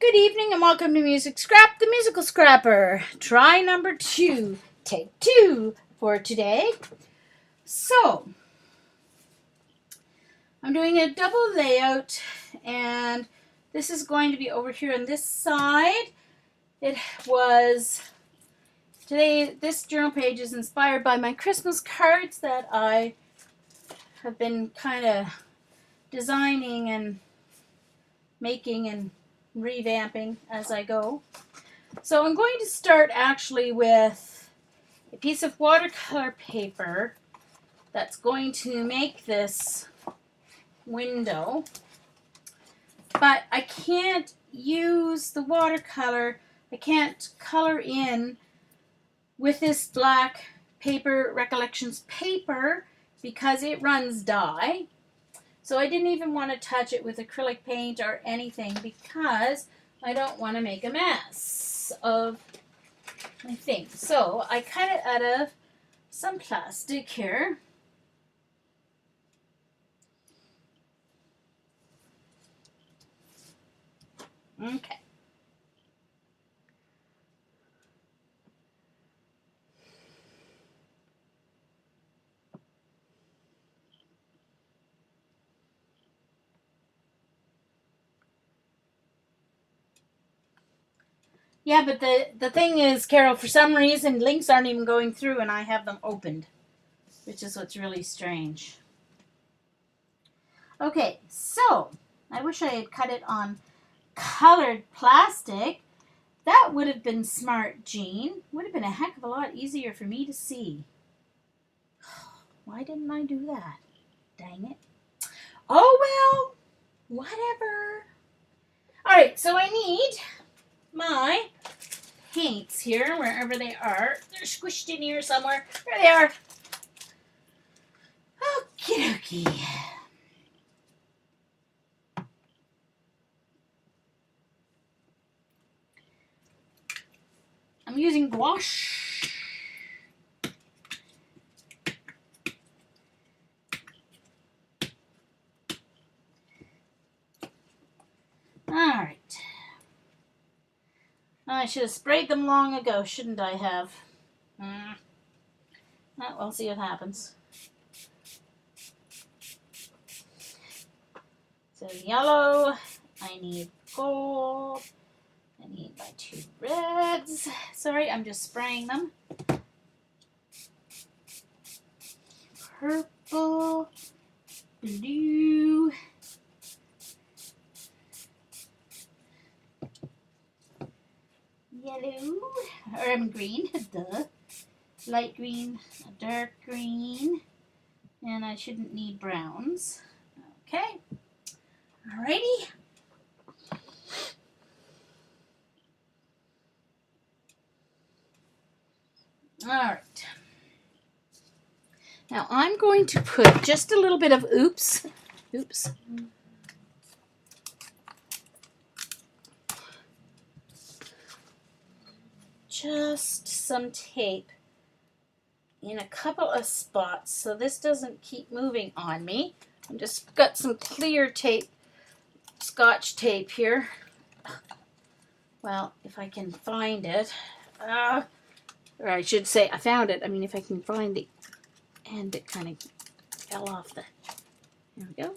Good evening and welcome to Music Scrap, the Musical Scrapper. Try number 2, take 2 for today. So, I'm doing a double layout and this is going to be over here on this side. It was, today this journal page is inspired by my Christmas cards that I have been kind of designing and making and revamping as I go. So I'm going to start actually with a piece of watercolor paper that's going to make this window, but I can't use the watercolor, I can't color in with this black paper, Recollections paper, because it runs dye. So I didn't even want to touch it with acrylic paint or anything because I don't want to make a mess of my thing. So I cut it out of some plastic here. Okay. Yeah, but the thing is, Carol, for some reason, links aren't even going through and I have them opened, which is what's really strange. Okay, so I wish I had cut it on colored plastic. That would have been smart, Jean. Would have been a heck of a lot easier for me to see. Why didn't I do that? Dang it. Oh, well, whatever. All right, so I need my paints here, wherever they are. They're squished in here somewhere. There they are. Okie dokie. I'm using gouache. Alright. I should have sprayed them long ago, shouldn't I have? Oh, we'll see what happens. So yellow, I need gold, I need my 2 reds. Sorry, I'm just spraying them. Purple, blue, yellow, or green, duh. Light green, a dark green, and I shouldn't need browns. Okay, alrighty. Alright. Now I'm going to put just a little bit of oops. Just some tape in a couple of spots so this doesn't keep moving on me. I just got some clear tape, Scotch tape here. Well, if I can find it. Or I should say I found it. I mean, if I can find the end, it kind of fell off the. There we go.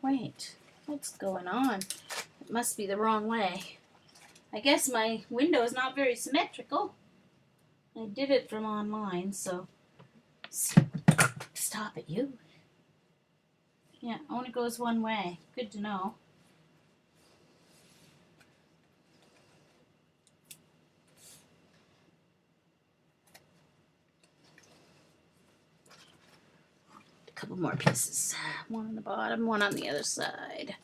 Wait, what's going on? It must be the wrong way. I guess my window is not very symmetrical. I did it from online, so stop it, you. Yeah, only goes one way. Good to know. A couple more pieces. One on the bottom, one on the other side.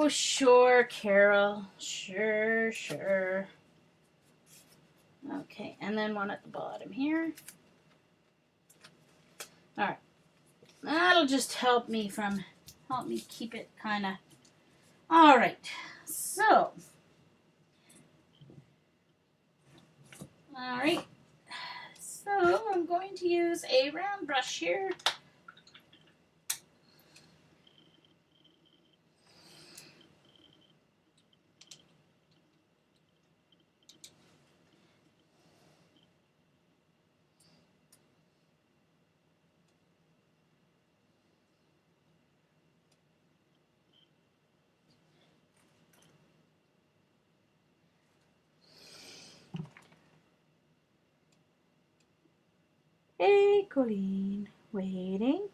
Oh, sure, Carol. Sure, sure. Okay, and then one at the bottom here. All right. That'll just help me keep it kind of. All right. So, all right. So, I'm going to use a round brush here. Hey, Colleen. Waiting.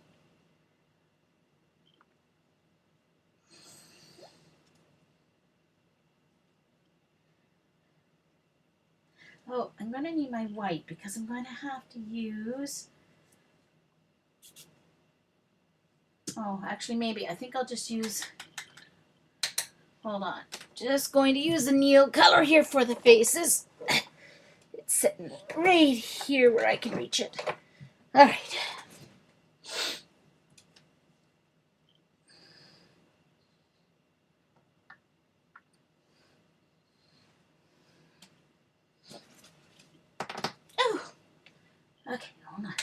Oh, I'm going to need my white because I'm going to have to use... Oh, actually, maybe. I think I'll just use... Hold on. Just going to use the Neil color here for the faces. It's sitting right here where I can reach it. All right. Oh, okay, hold on.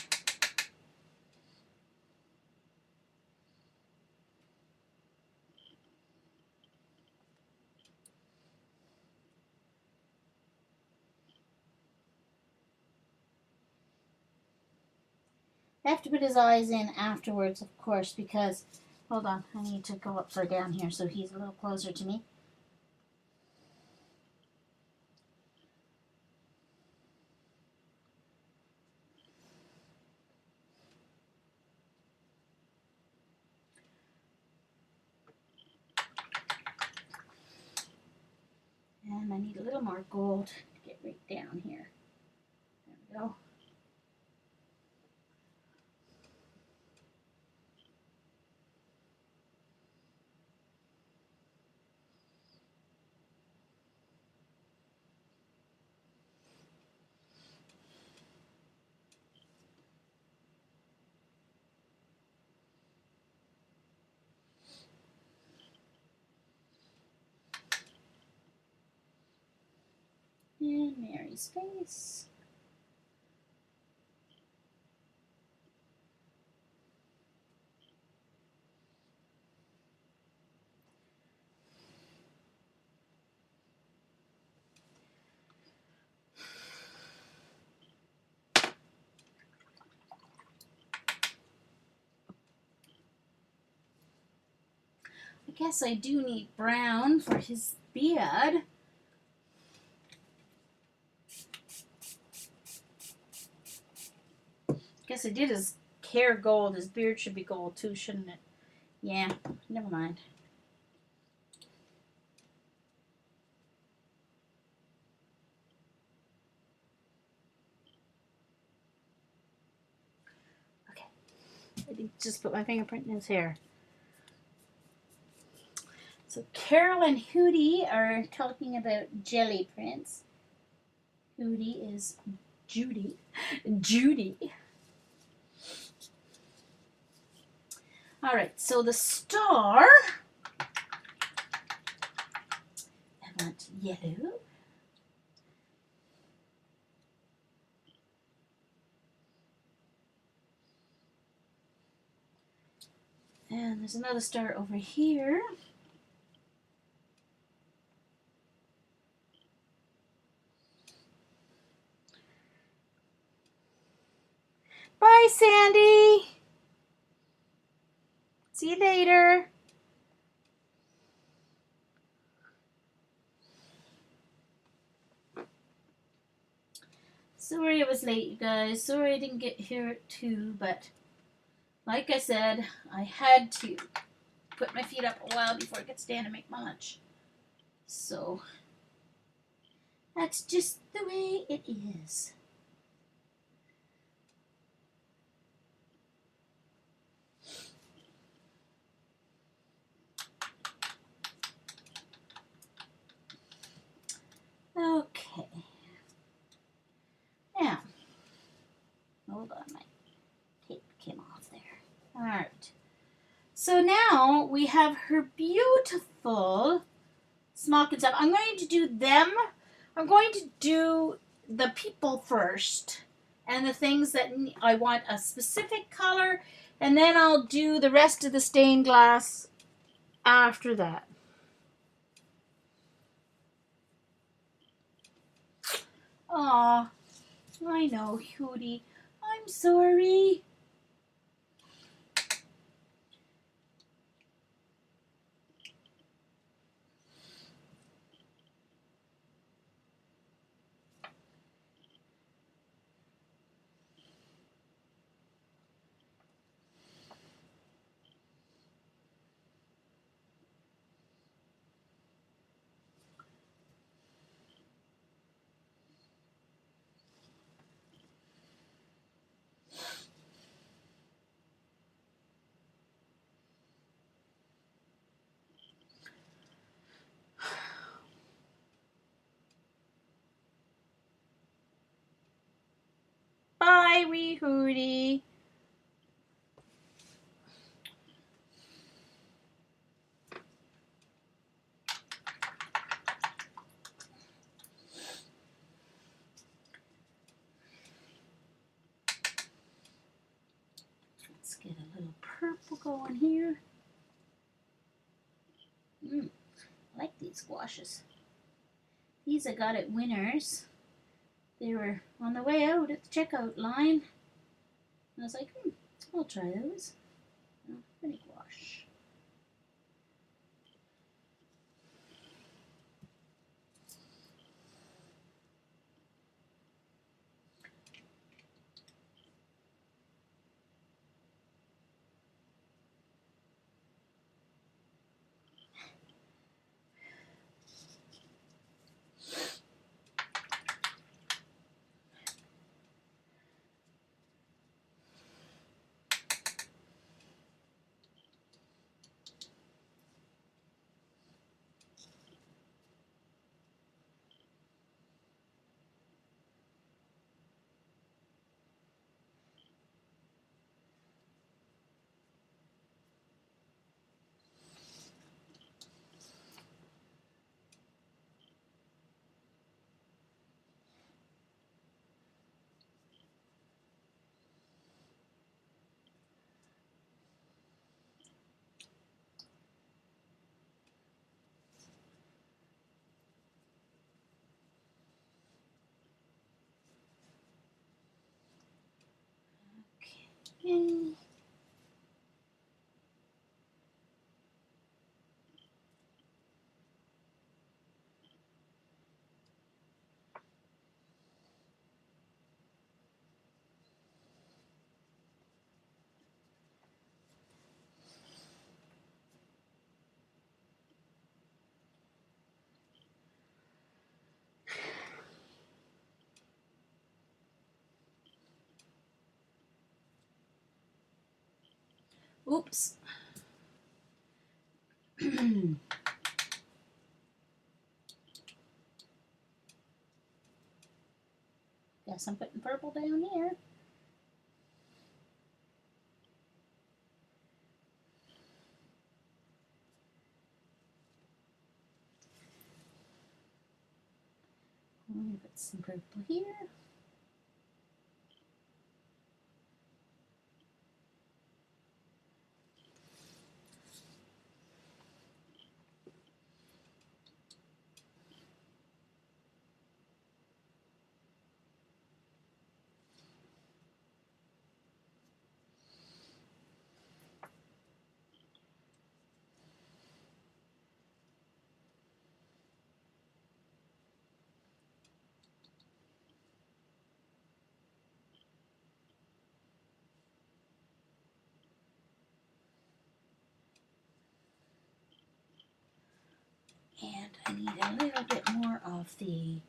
I have to put his eyes in afterwards, of course, because, hold on, I need to go upside down here so he's a little closer to me. And I need a little more gold to get right down here. There we go. And Mary's face. I guess I do need brown for his beard. Guess I did his hair gold. His beard should be gold too, shouldn't it? Yeah, never mind. Okay. I think just put my fingerprint in his hair. So Carol and Hootie are talking about jelly prints. Hootie is Judy. Judy. All right, so the star, I want yellow. And there's another star over here. Bye, Sandy. See you later. Sorry I was late, you guys. Sorry I didn't get here at 2, but like I said, I had to put my feet up a while before it gets down and make my lunch. So that's just the way it is. Hold on, my tape came off there. All right. So now we have her beautiful smock and stuff. I'm going to do them. I'm going to do the people first and the things that I want a specific color, and then I'll do the rest of the stained glass after that. Aw, I know, Hootie. I'm sorry. Bye, wee Hootie. Let's get a little purple going here. I like these gouaches. These I got at Winners. They were on the way out at the checkout line. I was like, I'll try those. Oh, pretty gouache. Okay. Oops. Guess I'm putting purple down here. I'm going to put some purple here. And I need a little bit more of the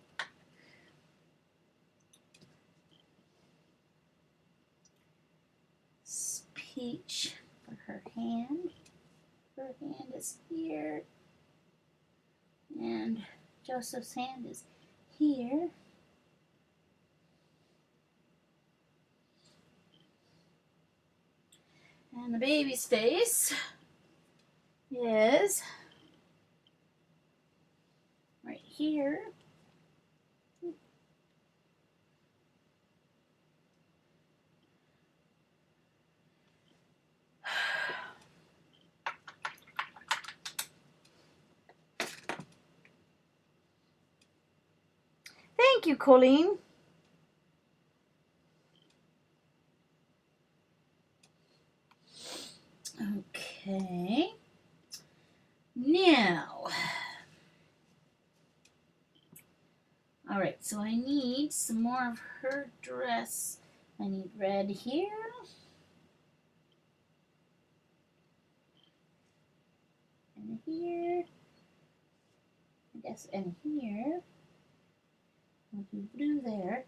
peach for her hand. Her hand is here. And Joseph's hand is here. And the baby's face is right here. Thank you, Colleen. Okay. Now, all right, so I need some more of her dress. I need red here. And here. I guess, and here. I'll do blue there.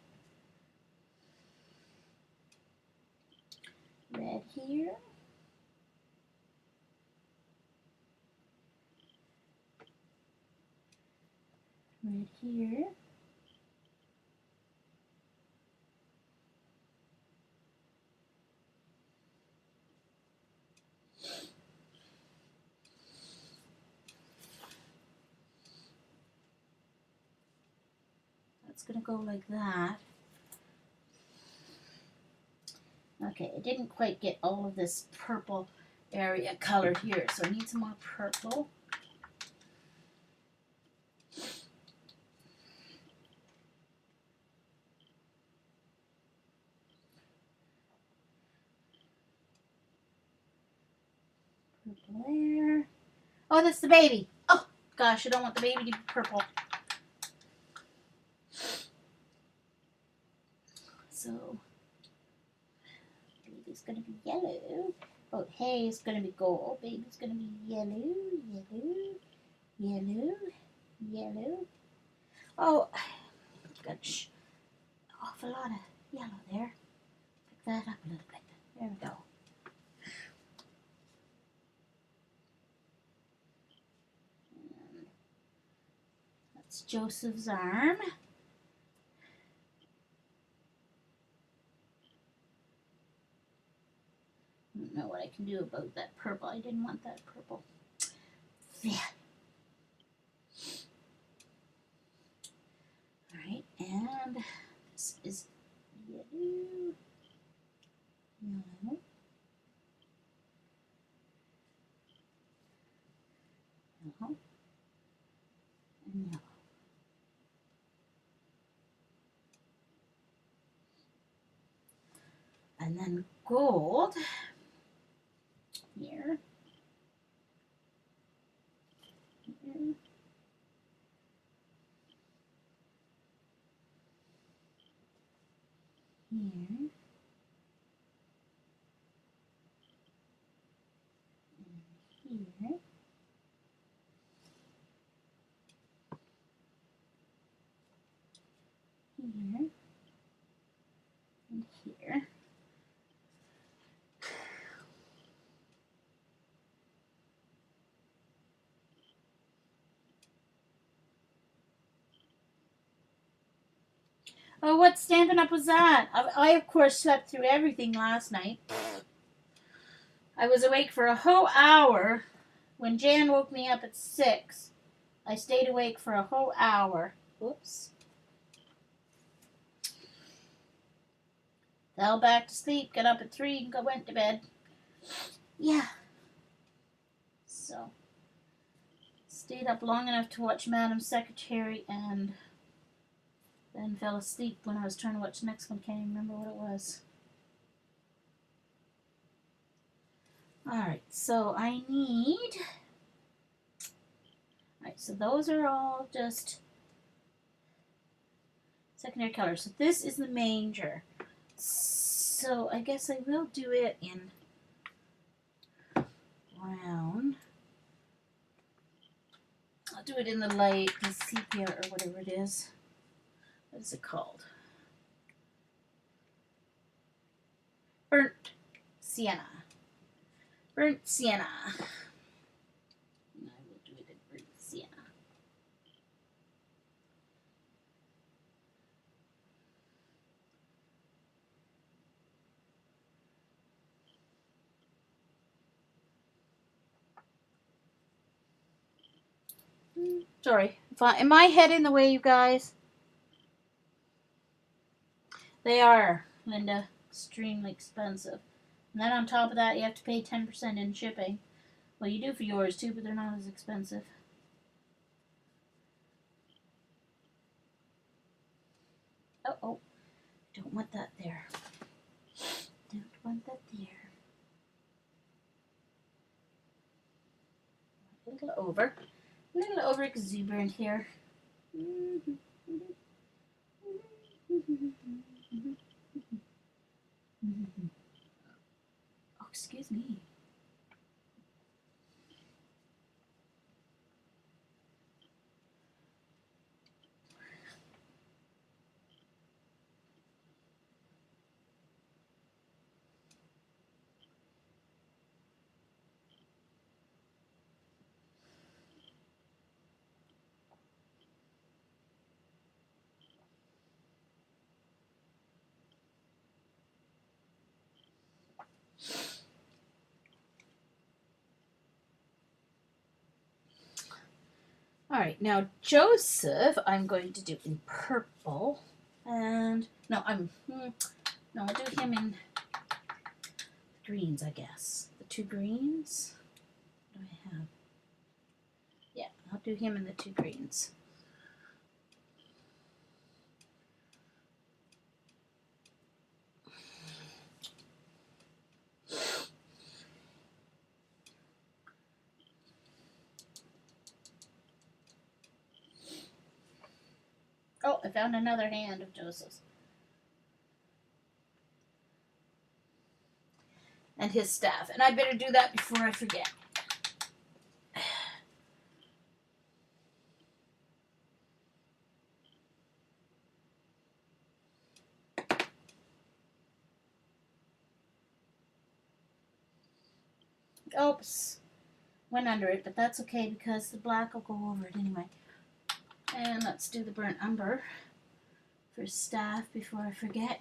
Red here. Red here. That's going to go like that. Okay, I didn't quite get all of this purple area colored here, so I need some more purple. Purple there. Oh, that's the baby. Oh, gosh, I don't want the baby to be purple. So, baby's going to be yellow. Oh, hay is going to be gold. Baby's going to be yellow, yellow, yellow, yellow. Oh, got an awful lot of yellow there. Pick that up a little bit. There we go. And that's Joseph's arm. I don't know what I can do about that purple. I didn't want that purple. Yeah. Alright, and this is yellow, yellow, yellow, and yellow. And then gold here. Here. Here. And here. Here. And here. Oh, what Stampin' Up! Was that? I, of course, slept through everything last night. I was awake for a whole hour. When Jan woke me up at 6, I stayed awake for a whole hour. Oops. Fell back to sleep, got up at 3, and went to bed. Yeah. So, stayed up long enough to watch Madam Secretary and then fell asleep when I was trying to watch the next one. Can't even remember what it was. Alright, so I need... Alright, so those are all just secondary colors. So this is the manger. So I guess I will do it in brown. I'll do it in the light, the sepia or whatever it is. What is it called? Burnt sienna. Burnt sienna. And I will do it in burnt sienna. Sorry. Am I head in the way, you guys? They are, Linda. Extremely expensive. And then on top of that, you have to pay 10% in shipping. Well, you do for yours too, but they're not as expensive. Oh. Don't want that there. Don't want that there. A little over exuberant here. Oh, excuse me. All right, now Joseph, I'm going to do in purple, and no, I'll do him in greens, I guess. The two greens. What do I have? Yeah, I'll do him in the two greens. Oh, I found another hand of Joseph's. And his staff. And I better do that before I forget. Oops. Went under it, but that's okay because the black will go over it anyway. And let's do the burnt umber for staff before I forget.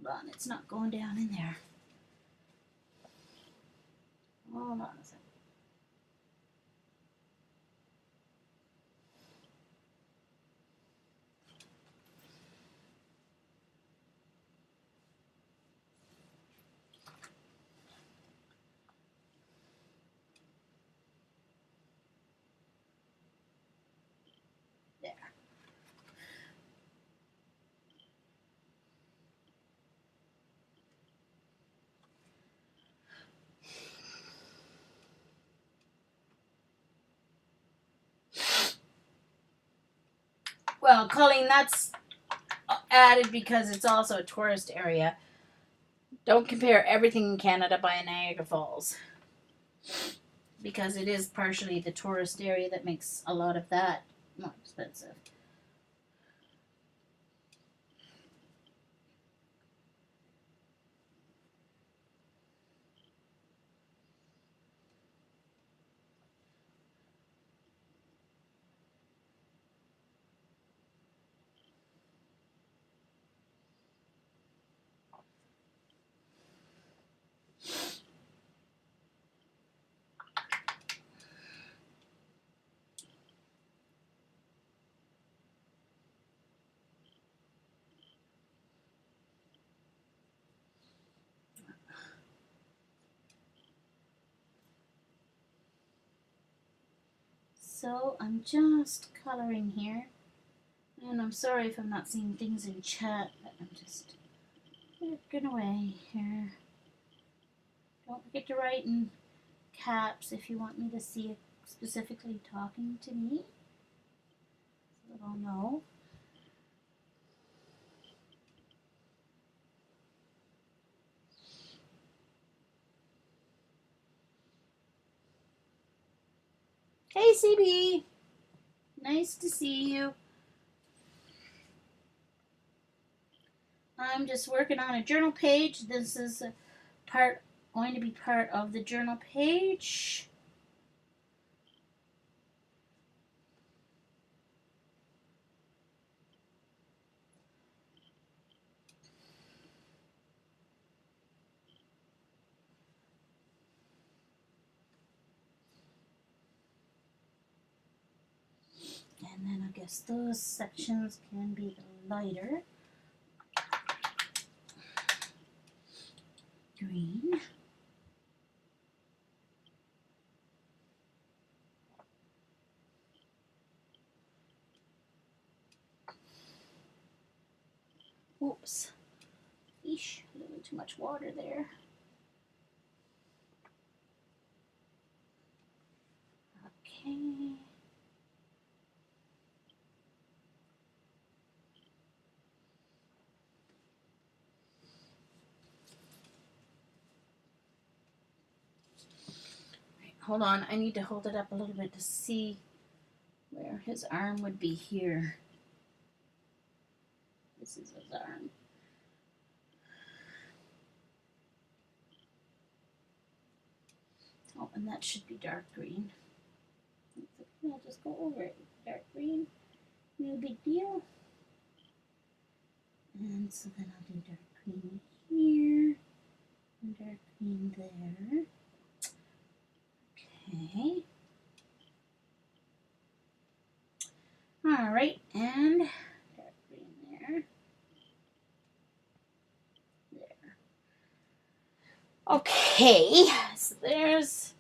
Hold on, it's not going down in there. Hold on a second. There. Well, Colleen, that's added because it's also a tourist area. Don't compare everything in Canada by Niagara Falls. Because it is partially the tourist area that makes a lot of that more expensive. So I'm just coloring here. And I'm sorry if I'm not seeing things in chat, but I'm just working away here. Don't forget to write in caps if you want me to see it specifically talking to me, so that I'll know. Hey CB, nice to see you. I'm just working on a journal page. This is going to be part of the journal page. And then I guess those sections can be lighter green. Oops. Eesh, a little too much water there. Okay. Right, hold on, I need to hold it up a little bit to see where his arm would be here. This is his arm. Oh, and that should be dark green. I'll just go over it. Dark green, no big deal. And so then I'll do dark green here, and dark green there. Okay. All right, and dark green there. There. Okay, so there's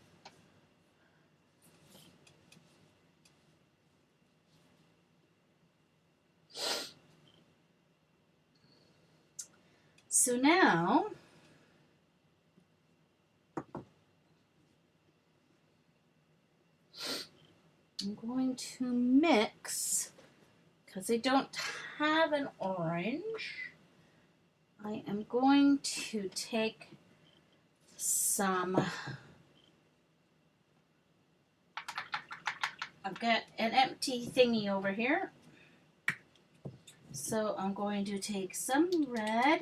so now I'm going to mix, because I don't have an orange, I am going to take some, I've got an empty thingy over here, so I'm going to take some red,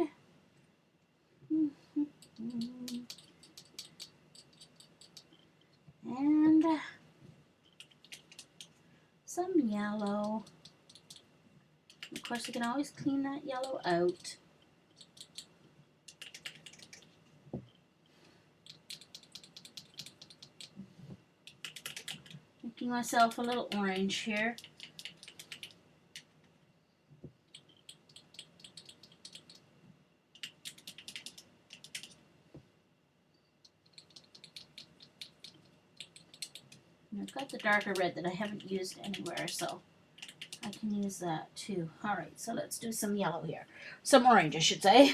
and some yellow. Of course, you can always clean that yellow out. Making myself a little orange here. And I've got the darker red that I haven't used anywhere, so I can use that too. Alright, so let's do some yellow here. Some orange, I should say.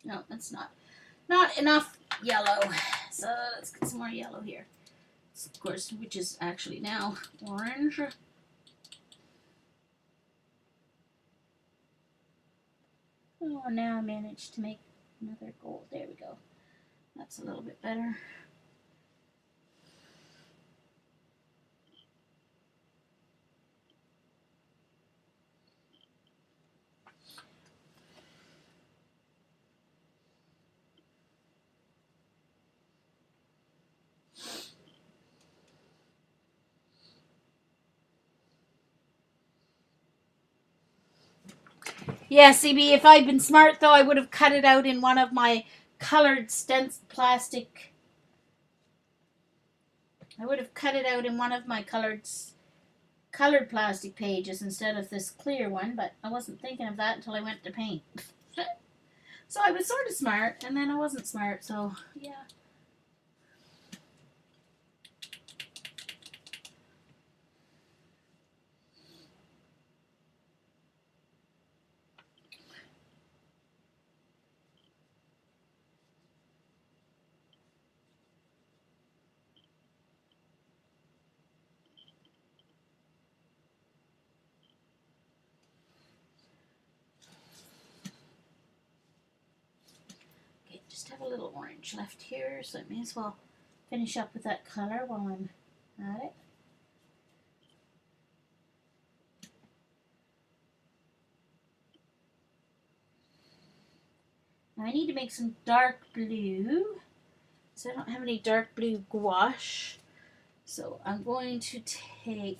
No, that's not enough yellow. So let's get some more yellow here. Of course, which is actually now orange. Oh, now I managed to make another gold. There we go. That's a little bit better. Yeah, CB, if I'd been smart, though, I would have cut it out in one of my colored plastic. I would have cut it out in one of my colored plastic pages instead of this clear one, but I wasn't thinking of that until I went to paint. So I was sort of smart, and then I wasn't smart, so yeah. Just have a little orange left here, so I may as well finish up with that color while I'm at it. Now I need to make some dark blue, so I don't have any dark blue gouache. So I'm going to take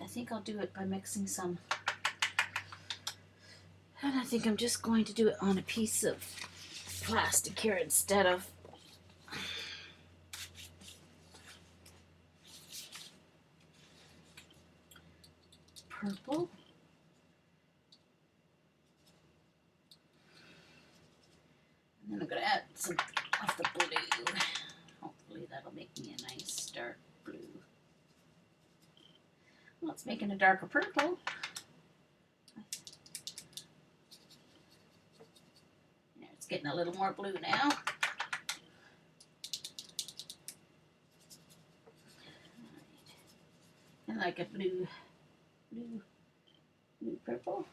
I think I'll do it by mixing some I think I'm just going to do it on a piece of plastic here instead of purple. And then I'm going to add some of the blue. Hopefully that'll make me a nice dark blue. Well, it's making a darker purple. There, it's getting a little more blue now. And like a blue purple.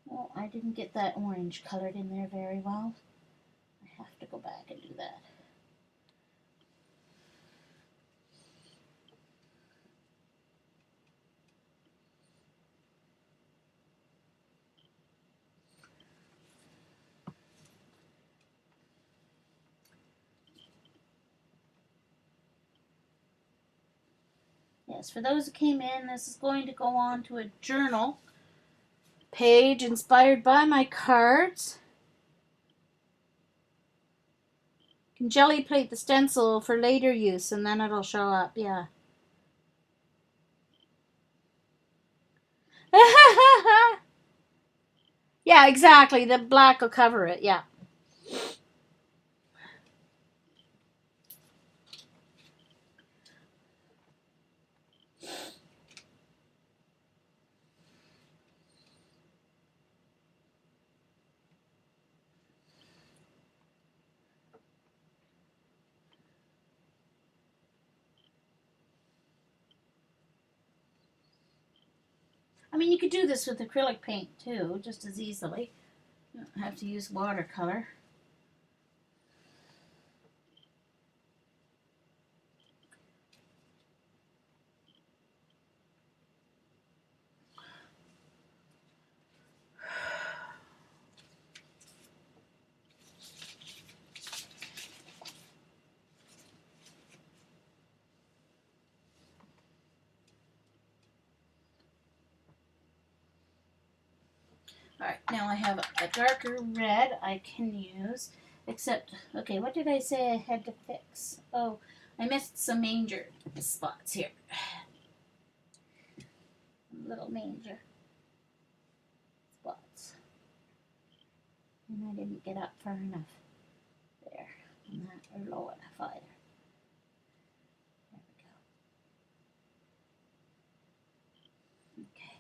Well, I didn't get that orange colored in there very well. I have to go back and do that. Yes, for those who came in, this is going to go on to a journal page inspired by my cards. You can jelly plate the stencil for later use and then it'll show up, yeah. Yeah, exactly. The black will cover it, yeah. I mean, you could do this with acrylic paint too, just as easily. You don't have to use watercolor. Alright, now I have a darker red I can use, except, okay, what did I say I had to fix? Oh, I missed some manger spots here. Little manger spots. And I didn't get up far enough there, and that, or low enough either. There we go. Okay.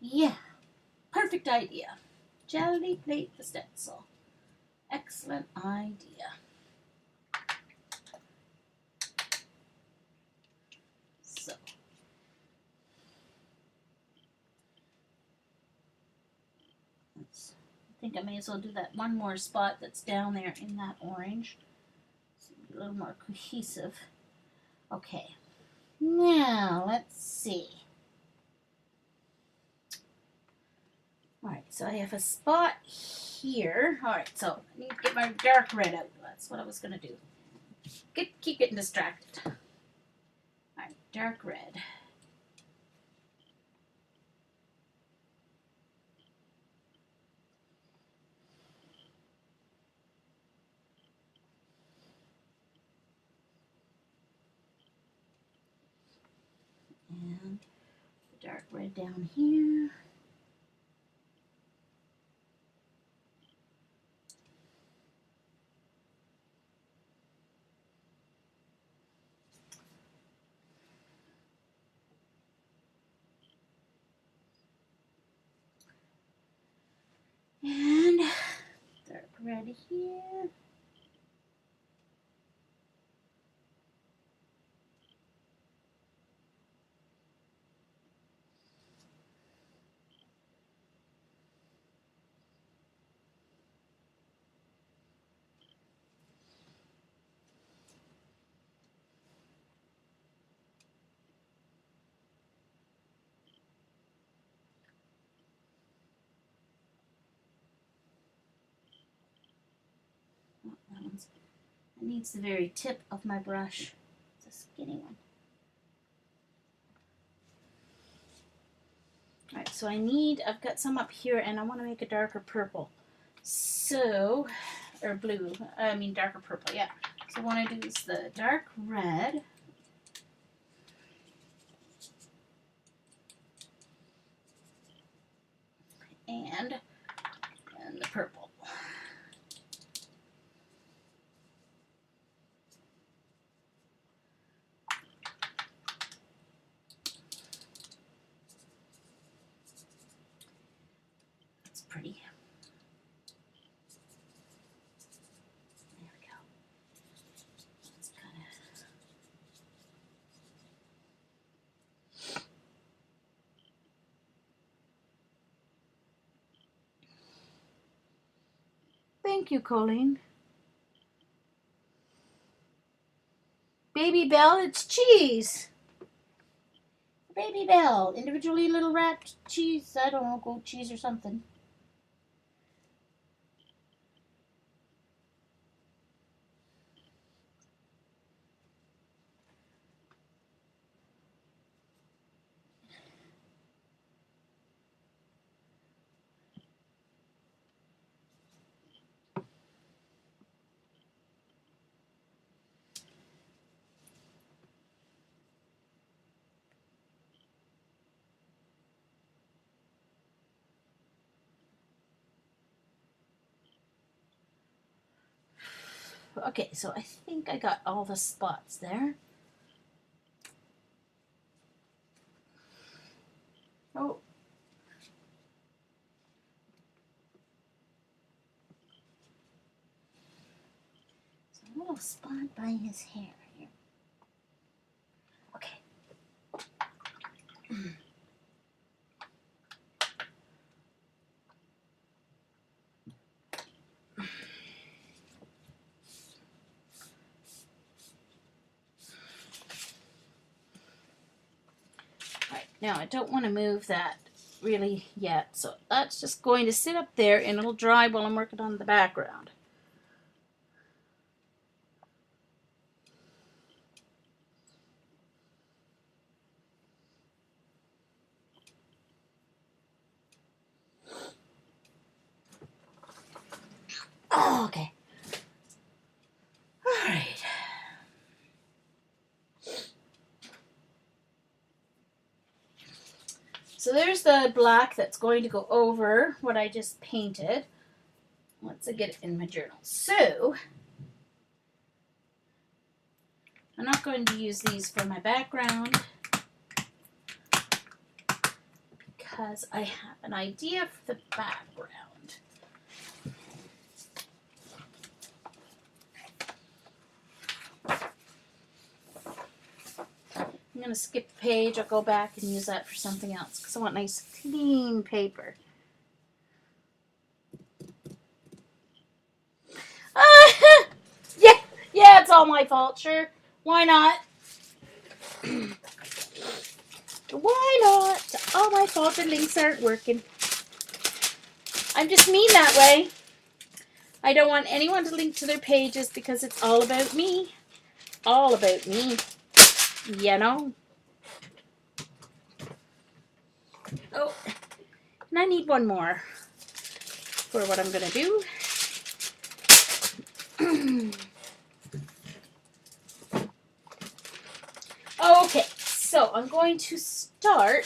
Yeah, perfect idea. Jelly plate the stencil. Excellent idea. So, I think I may as well do that one more spot that's down there in that orange. So a little more cohesive. Okay, now let's see. Alright, so I have a spot here. Alright, so I need to get my dark red out. That's what I was going to do. Keep getting distracted. Alright, dark red. And the dark red down here. And dark red here. ones. It needs the very tip of my brush. It's a skinny one. Alright, so I've got some up here and I want to make a darker purple. So, or blue, I mean darker purple, yeah. So what I do is the dark red. And the purple. That's pretty. There we go. It's kind of. Thank you, Colleen. Baby Bell, it's cheese. Baby Bell, individually little wrapped cheese. I don't know, goat cheese or something. Okay, so I think I got all the spots there. Oh. So a little spot by his hair here. Okay. Now, I don't want to move that really yet, so that's just going to sit up there and it'll dry while I'm working on the background. Oh, okay. All right. So there's the black that's going to go over what I just painted. Once I get it in my journal. So, I'm not going to use these for my background because I have an idea for the background. I'm going to skip a page. I'll go back and use that for something else because I want nice clean paper. Yeah, it's all my fault, sure. Why not? Why not? It's all my fault the links aren't working. I'm just mean that way. I don't want anyone to link to their pages because it's all about me. All about me. You know? Oh, and I need one more for what I'm going to do. Okay, so I'm going to start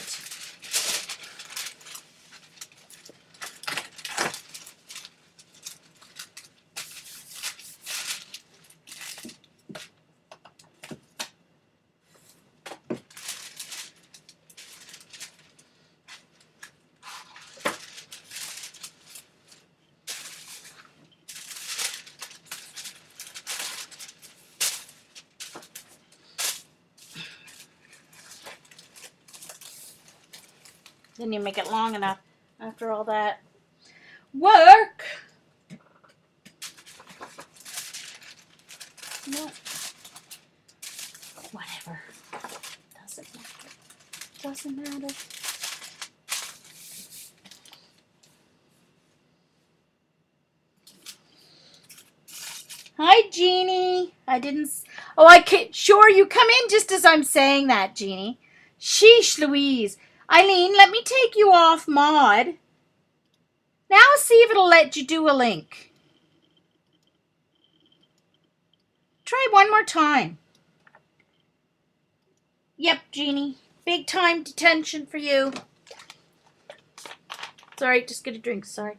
Then you make it long enough after all that work. No. Whatever. Doesn't matter. Doesn't matter. Hi, Jeannie. I didn't. Oh, I can. Sure, you come in just as I'm saying that, Jeannie. Sheesh, Louise. Eileen, let me take you off mod. Now see if it'll let you do a link. Try one more time. Yep, Jeannie. Big time detention for you. Sorry, just get a drink. Sorry.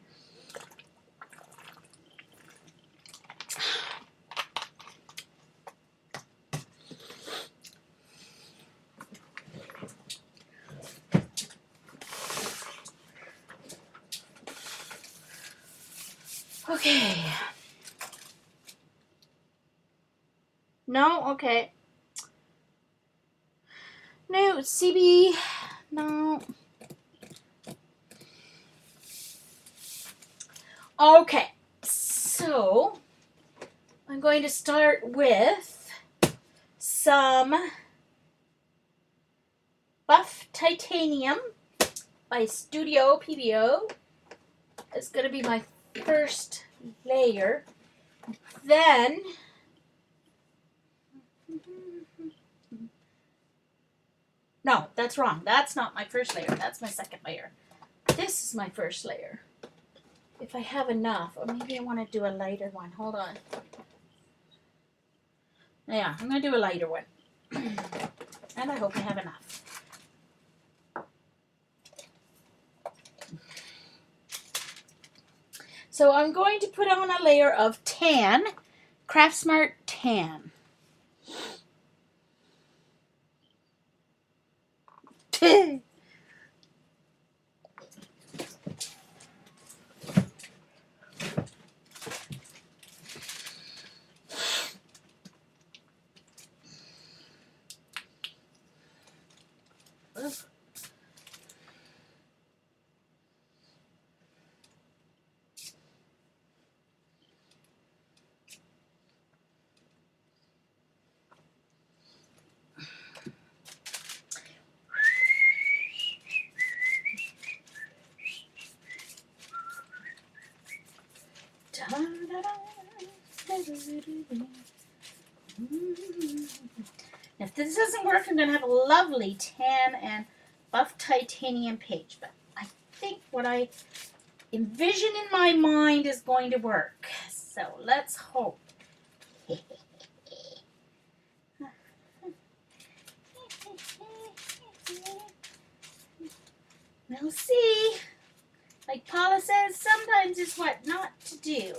Okay. No? Okay. No, CB. No. Okay. So, I'm going to start with some Buff Titanium by Studio PBO. It's going to be my first layer. Then, no, that's wrong. That's not my first layer. That's my second layer. This is my first layer. If I have enough, or maybe I want to do a lighter one. Hold on. Yeah, I'm going to do a lighter one. And I hope I have enough. So I'm going to put on a layer of tan, Craftsmart Tan. If this doesn't work, I'm going to have a lovely tan and buff titanium page. But I think what I envision in my mind is going to work. So let's hope. We'll see. Like Paula says, sometimes it's what not to do.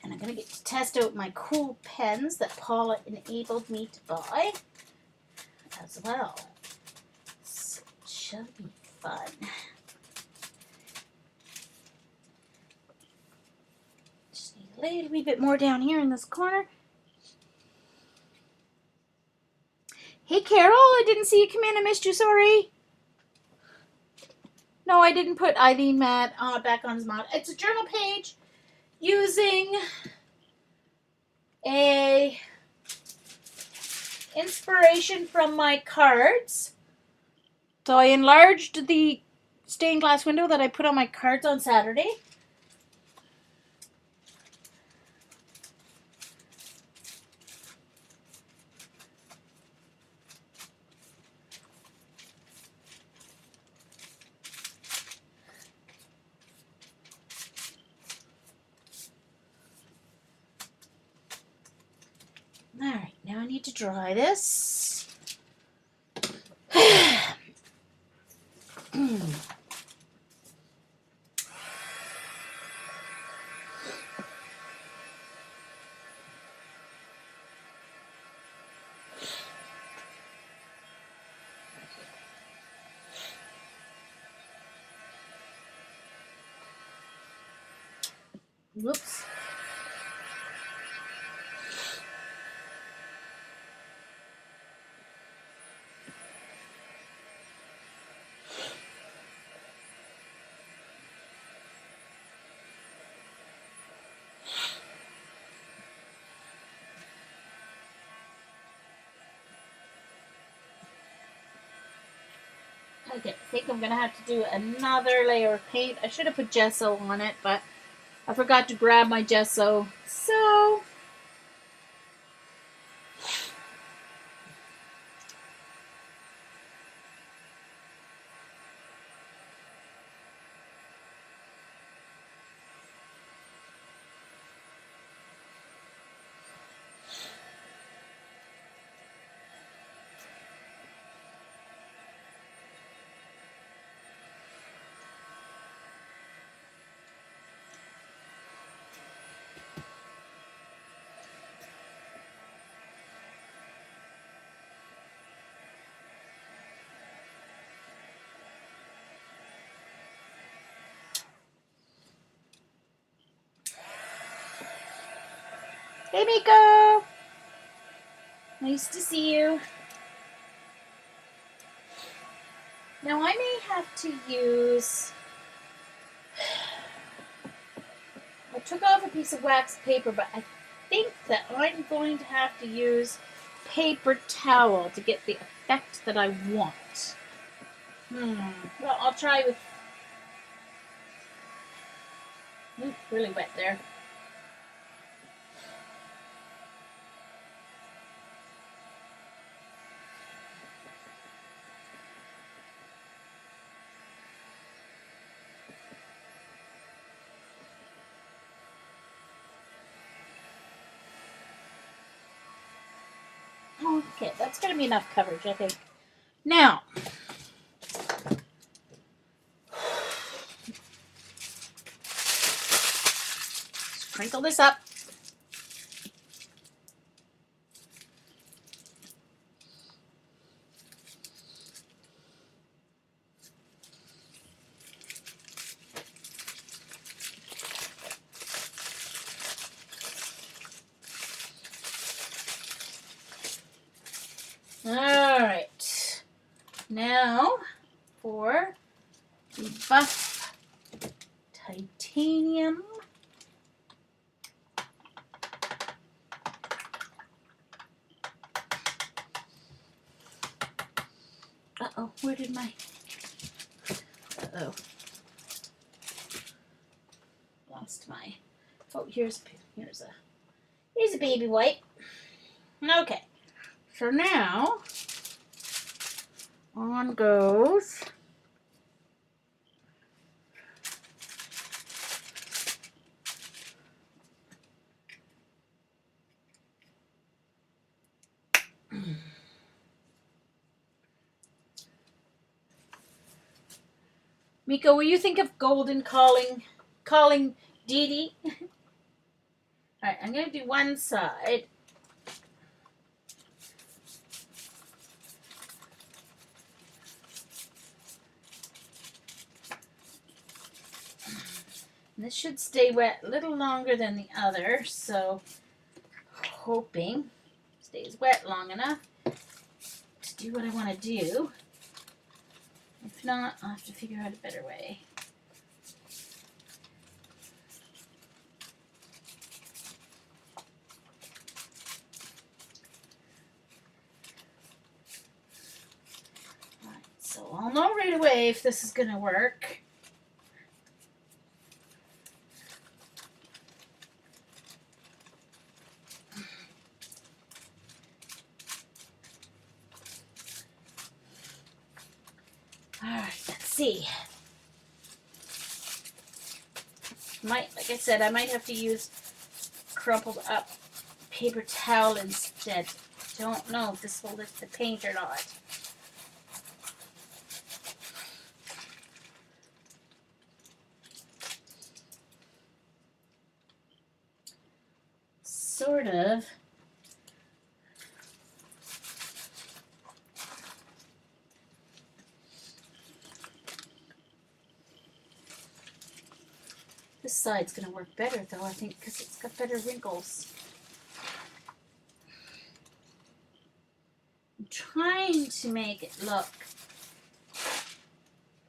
And I'm going to get to test out my cool pens that Paula enabled me to buy as well. So it should be fun. Just need to lay it a wee bit more down here in this corner. Hey, Carol, I didn't see you come in. I missed you. Sorry. No, I didn't put Eileen Matt back on his mod. It's a journal page using a inspiration from my cards. So I enlarged the stained glass window that I put on my cards on Saturday. Alright, now I need to dry this. Whoops. Okay, I think I'm gonna have to do another layer of paint. I should have put gesso on it, but I forgot to grab my gesso. So hey, Miko! Nice to see you. Now I may have to use... I took off a piece of wax paper, but I think that I'm going to have to use paper towel to get the effect that I want. Well, I'll try with... Ooh, really wet there. Okay, that's going to be enough coverage, I think. Now, sprinkle this up. Alright, now for the buff titanium. Uh-oh, where did my... Uh-oh. Lost my... Oh, here's a baby wipe. Okay. So now, on goes Miko, will you think of Golden calling Dee Dee? Alright, I'm going to do one side. And this should stay wet a little longer than the other, so hoping it stays wet long enough to do what I want to do. If not, I'll have to figure out a better way. Alright, so I'll know right away if this is going to work. Alright, let's see. Like I said, I might have to use crumpled up paper towel instead. Don't know if this will lift the paint or not. Sort of. This side's going to work better, though, I think, because it's got better wrinkles. I'm trying to make it look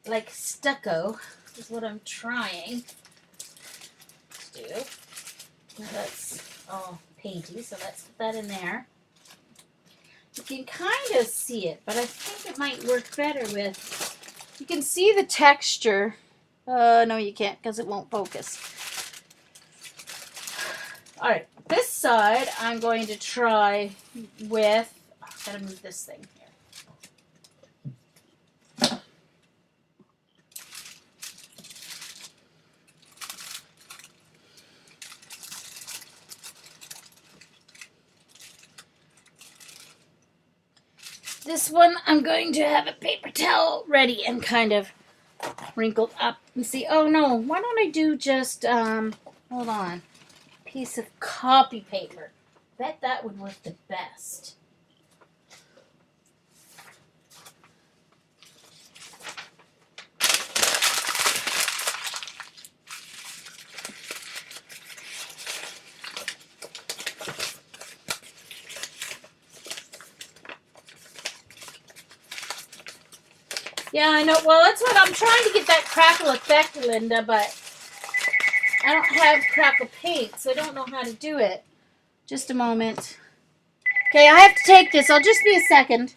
like stucco, is what I'm trying to do. Now that's all painty, so let's put that in there. You can kind of see it, but I think it might work better with You can see the texture. No, you can't because it won't focus. All right, this side I'm going to try with. Oh, I've got to move this thing here. This one I'm going to have a paper towel ready and kind of wrinkled up and see. Oh no, why don't I do just hold on, piece of copy paper. Bet that would work the best. Yeah, I know. Well, that's what I'm trying to get, that crackle effect, Linda, but I don't have crackle paint, so I don't know how to do it. Just a moment. Okay, I have to take this. I'll just be a second.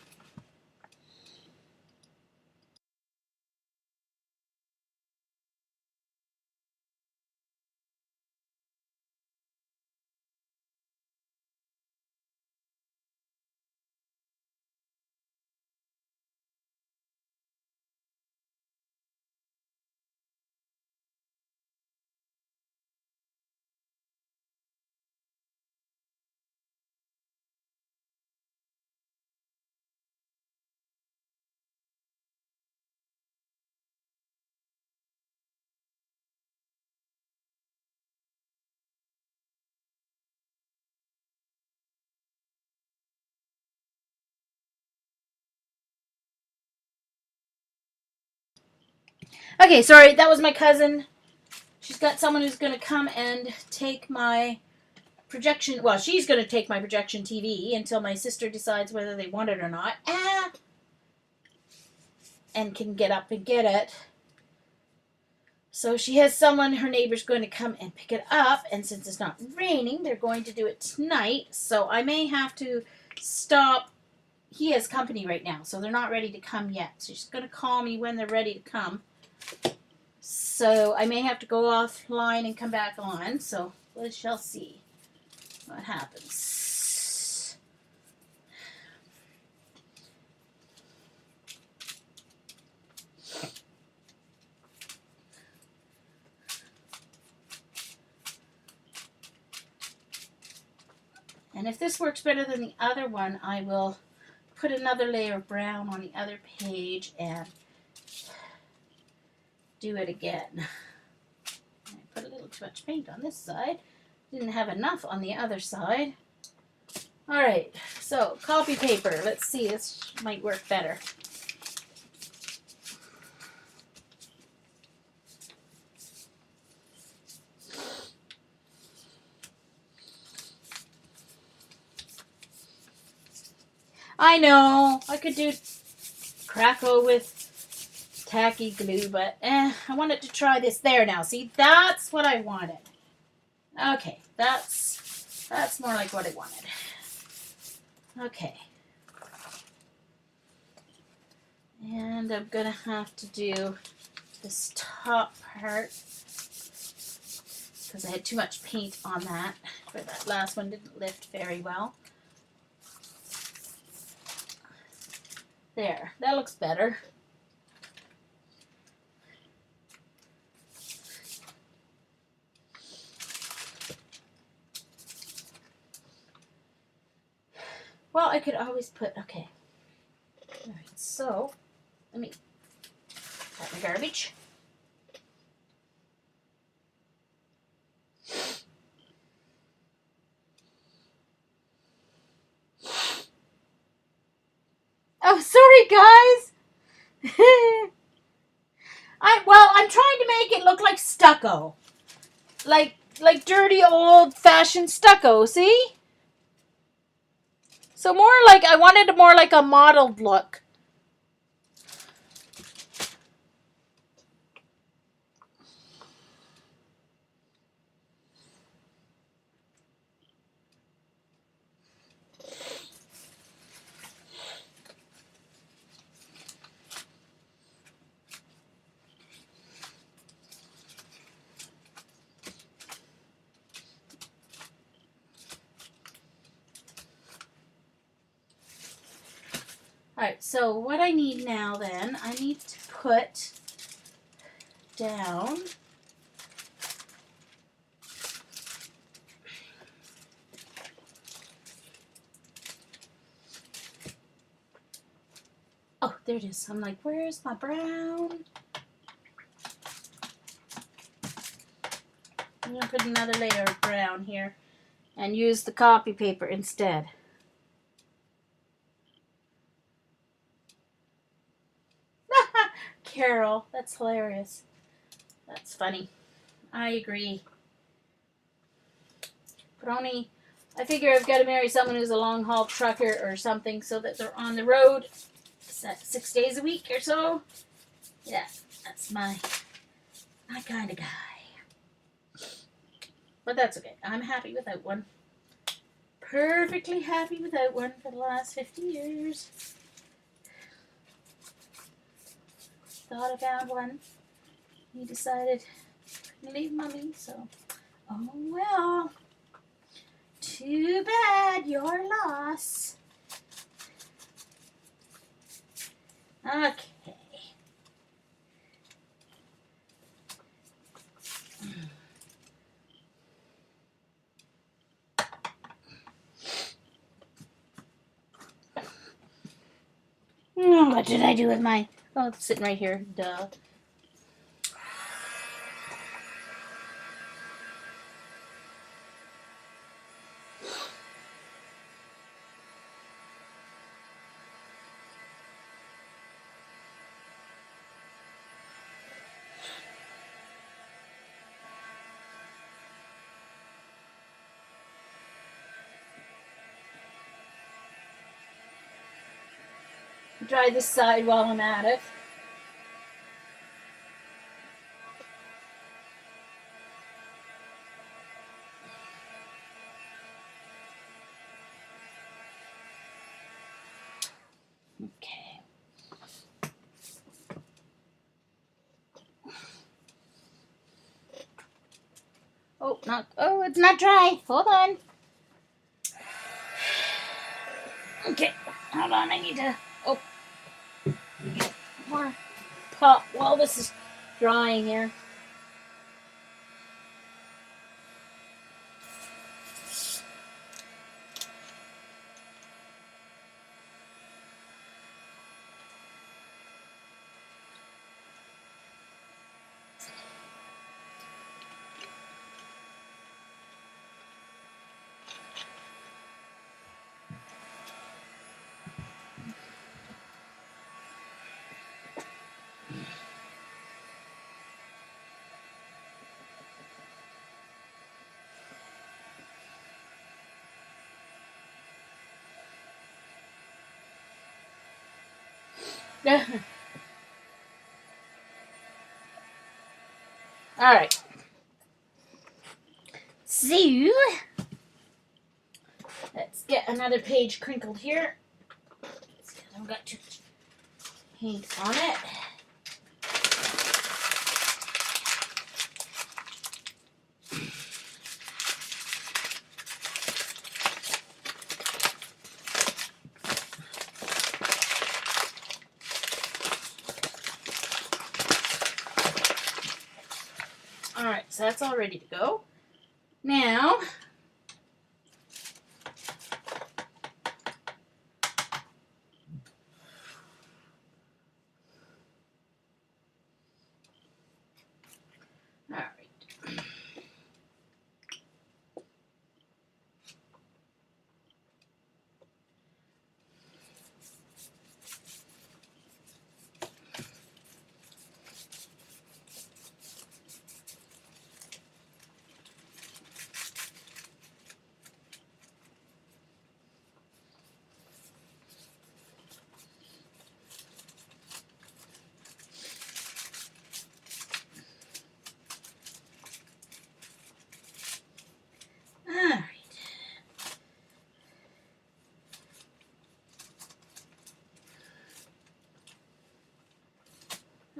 Okay, sorry, that was my cousin. She's got someone who's going to come and take my projection. Well, she's going to take my projection TV until my sister decides whether they want it or not. And can get up and get it. So she has someone, her neighbor's going to come and pick it up. And since it's not raining, they're going to do it tonight. So I may have to stop. He has company right now, so they're not ready to come yet. So she's going to call me when they're ready to come. So I may have to go offline and come back on. So we shall see what happens. And if this works better than the other one, I will put another layer of brown on the other page and do it again. I put a little too much paint on this side. Didn't have enough on the other side. All right, so copy paper. Let's see, this might work better. I know, I could do Crackle with tacky glue, but I wanted to try this there now. See, that's what I wanted. Okay, that's more like what I wanted. Okay. And I'm gonna have to do this top part because I had too much paint on that. But that last one didn't lift very well. There, that looks better. Well, I could always put, okay. All right, so let me cut my garbage. Oh, sorry, guys. I'm trying to make it look like stucco, like dirty old-fashioned stucco. See? So more like I wanted more like a mottled look. Alright, so what I need now then, I need to put down oh, there it is. I'm like, where's my brown? I'm going to put another layer of brown here and use the copy paper instead. Carol, that's hilarious. That's funny. I agree. But only, I figure I've got to marry someone who's a long haul trucker or something so that they're on the road 6 days a week or so. Yeah, that's my kind of guy. But that's okay. I'm happy without one. Perfectly happy without one for the last 50 years. Thought I found one. He decided to leave mommy, so oh well. Too bad, your loss. Okay. What did I do with my... Oh, it's sitting right here. Duh. Dry this side while I'm at it. Okay. Oh, it's not dry. Hold on. Okay, hold on. I need to more pop while this is drying here. All right. So, let's get another page crinkled here. I've got to paint on it. Alright, so that's all ready to go. Now, alright.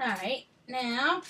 Alright, now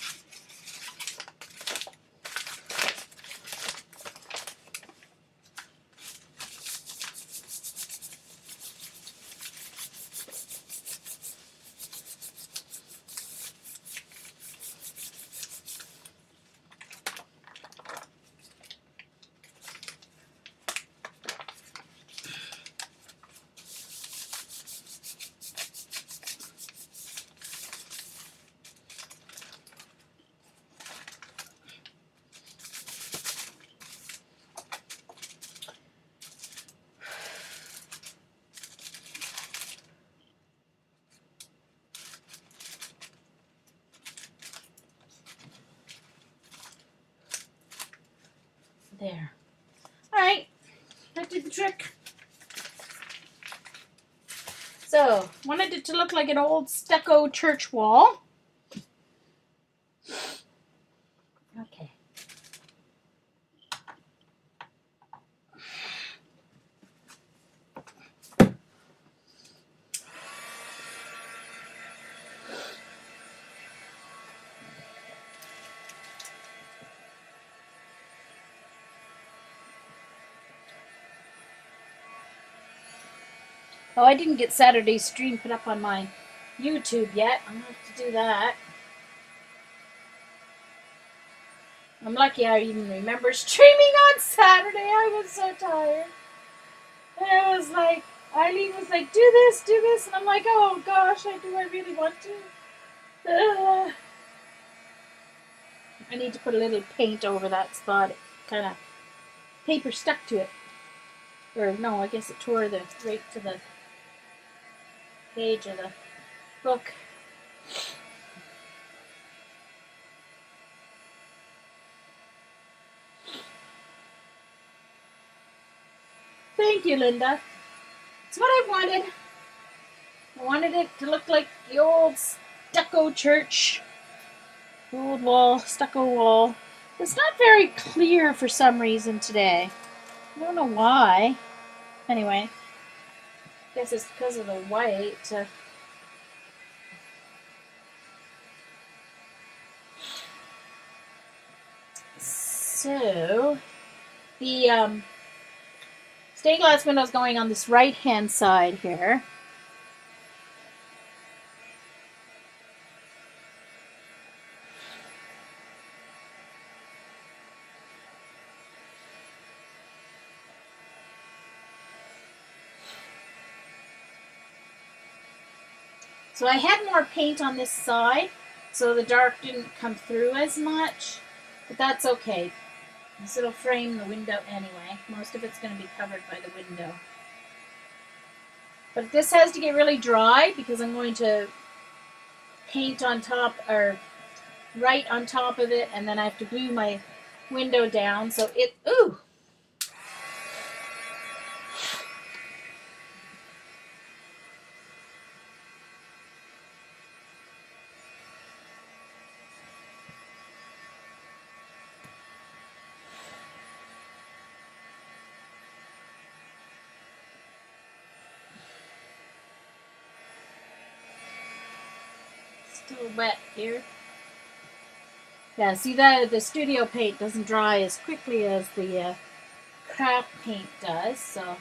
There. Alright, that did the trick. So, wanted it to look like an old stucco church wall. Okay. Oh, I didn't get Saturday's stream put up on my YouTube yet. I'm going to have to do that. I'm lucky I even remember streaming on Saturday. I was so tired. And I was like, Eileen was like, do this. And I'm like, oh gosh, I really want to. I need to put a little paint over that spot. It kind of paper stuck to it. Or no, I guess it tore right to the page of the book. Thank you, Linda. It's what I wanted. I wanted it to look like the old stucco church. Old wall, stucco wall. It's not very clear for some reason today. I don't know why. Anyway, I guess it's because of the white. So, the stained glass window is going on this right-hand side here. So I had more paint on this side, so the dark didn't come through as much, but that's okay. This will frame the window anyway. Most of it's going to be covered by the window. But this has to get really dry because I'm going to paint on top, or right on top of it, and then I have to glue my window down so it, ooh! Still wet here. Yeah, see that the studio paint doesn't dry as quickly as the craft paint does, so.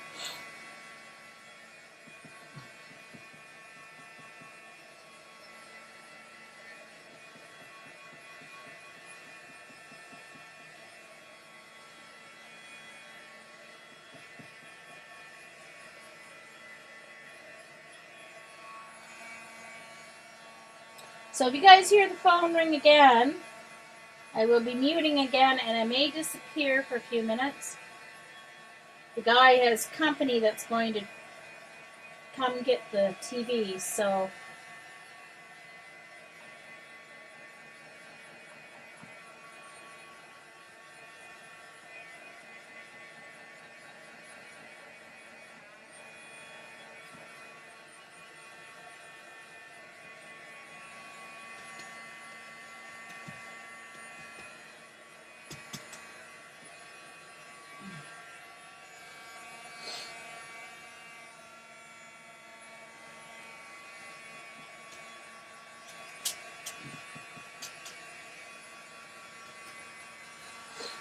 So if you guys hear the phone ring again, I will be muting again and I may disappear for a few minutes. The guy has company that's going to come get the TV, so.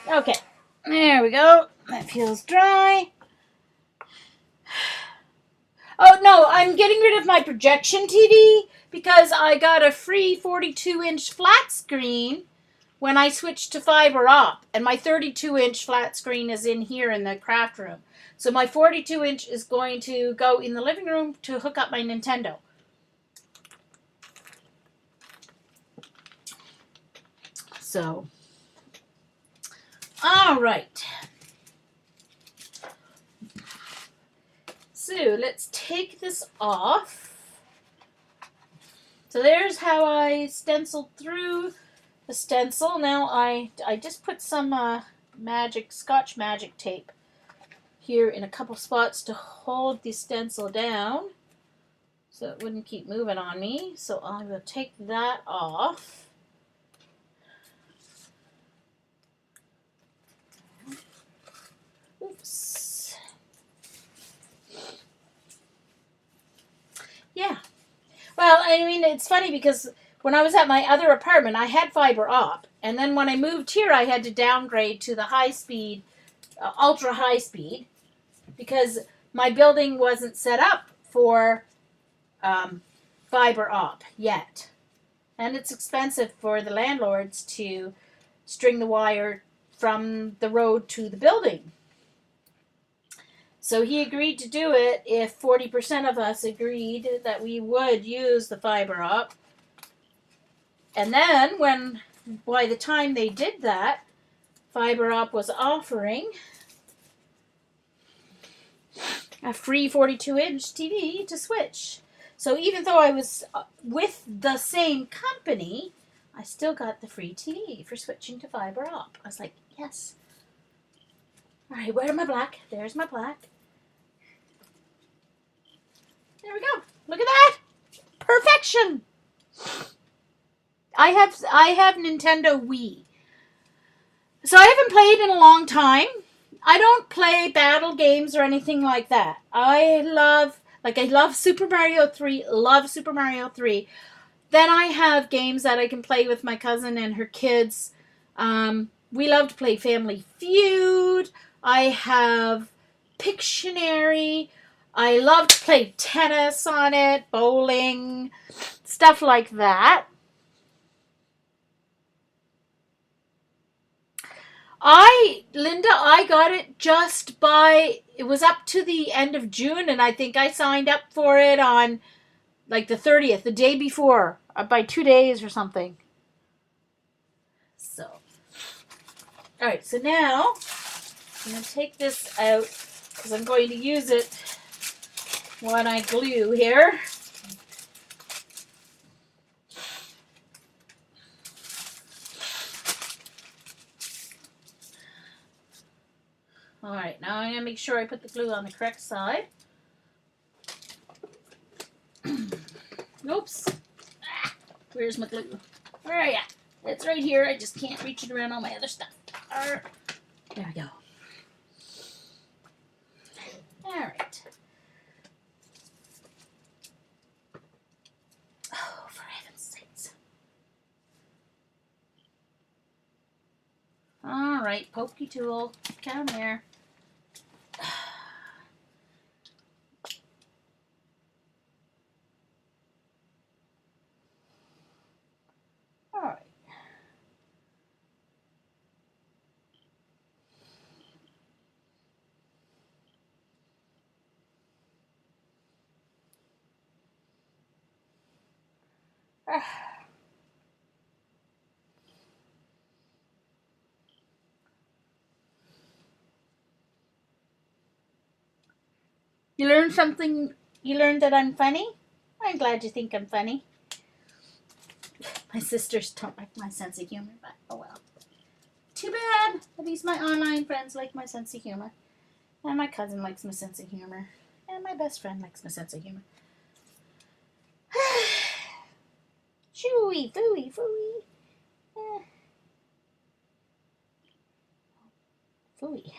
Okay, there we go. That feels dry. Oh no, I'm getting rid of my projection TV because I got a free 42-inch flat screen when I switched to fiber op, and my 32-inch flat screen is in here in the craft room. So my 42-inch is going to go in the living room to hook up my Nintendo. So, all right. So let's take this off. So there's how I stenciled through the stencil. Now I just put some Scotch Magic tape here in a couple spots to hold the stencil down so it wouldn't keep moving on me. So I will take that off. Oops. Yeah. Well, I mean, it's funny because when I was at my other apartment, I had fiber op. And then when I moved here, I had to downgrade to the high speed, ultra high speed, because my building wasn't set up for fiber op yet. And it's expensive for the landlords to string the wire from the road to the building. So he agreed to do it if 40% of us agreed that we would use the fiber op. And then by the time they did that, fiber op was offering a free 42-inch TV to switch. So even though I was with the same company, I still got the free TV for switching to fiber op. I was like, yes. All right, where's my black? There's my black. There we go. Look at that. Perfection. I have Nintendo Wii. So I haven't played in a long time. I don't play battle games or anything like that. I love Super Mario 3, love Super Mario 3. Then I have games that I can play with my cousin and her kids. We love to play Family Feud. I have Pictionary. I love to play tennis on it, bowling, stuff like that. Linda, I got it it was up to the end of June, and I think I signed up for it on like the 30th, the day before, by 2 days or something. So, all right, so now I'm going to take this out because I'm going to use it when I glue here. All right, now I'm going to make sure I put the glue on the correct side. Oops. Where's my glue? Where are ya? It's right here. I just can't reach it around all my other stuff. There we go. All right. Oh, for heaven's sakes. All right, pokey tool. Come here. All right. You learned something? You learned that I'm funny? I'm glad you think I'm funny. My sisters don't like my sense of humor, but oh well. Too bad. At least my online friends like my sense of humor. And my cousin likes my sense of humor. And my best friend likes my sense of humor. Shooey, fooey, fooey. Fooey.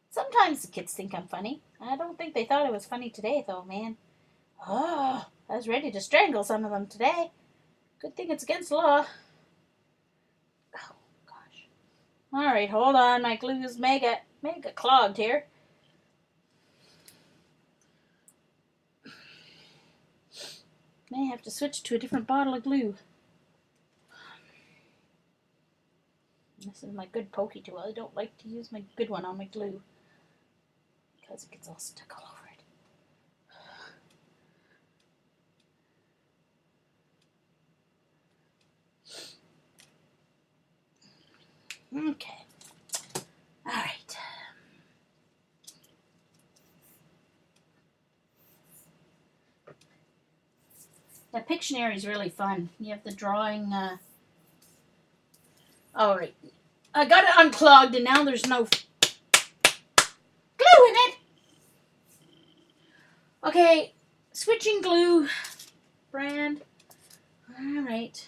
Sometimes the kids think I'm funny. I don't think they thought I was funny today, though, man. Oh, I was ready to strangle some of them today. Good thing it's against the law. Oh, gosh. All right, hold on. My glue's mega clogged here. May have to switch to a different bottle of glue. This is my good pokey tool. I don't like to use my good one on my glue because it gets all stuck all over it. Okay. All right. The Pictionary is really fun. You have the drawing. All right. I got it unclogged and now there's no glue in it. Okay, switching glue brand. Alright.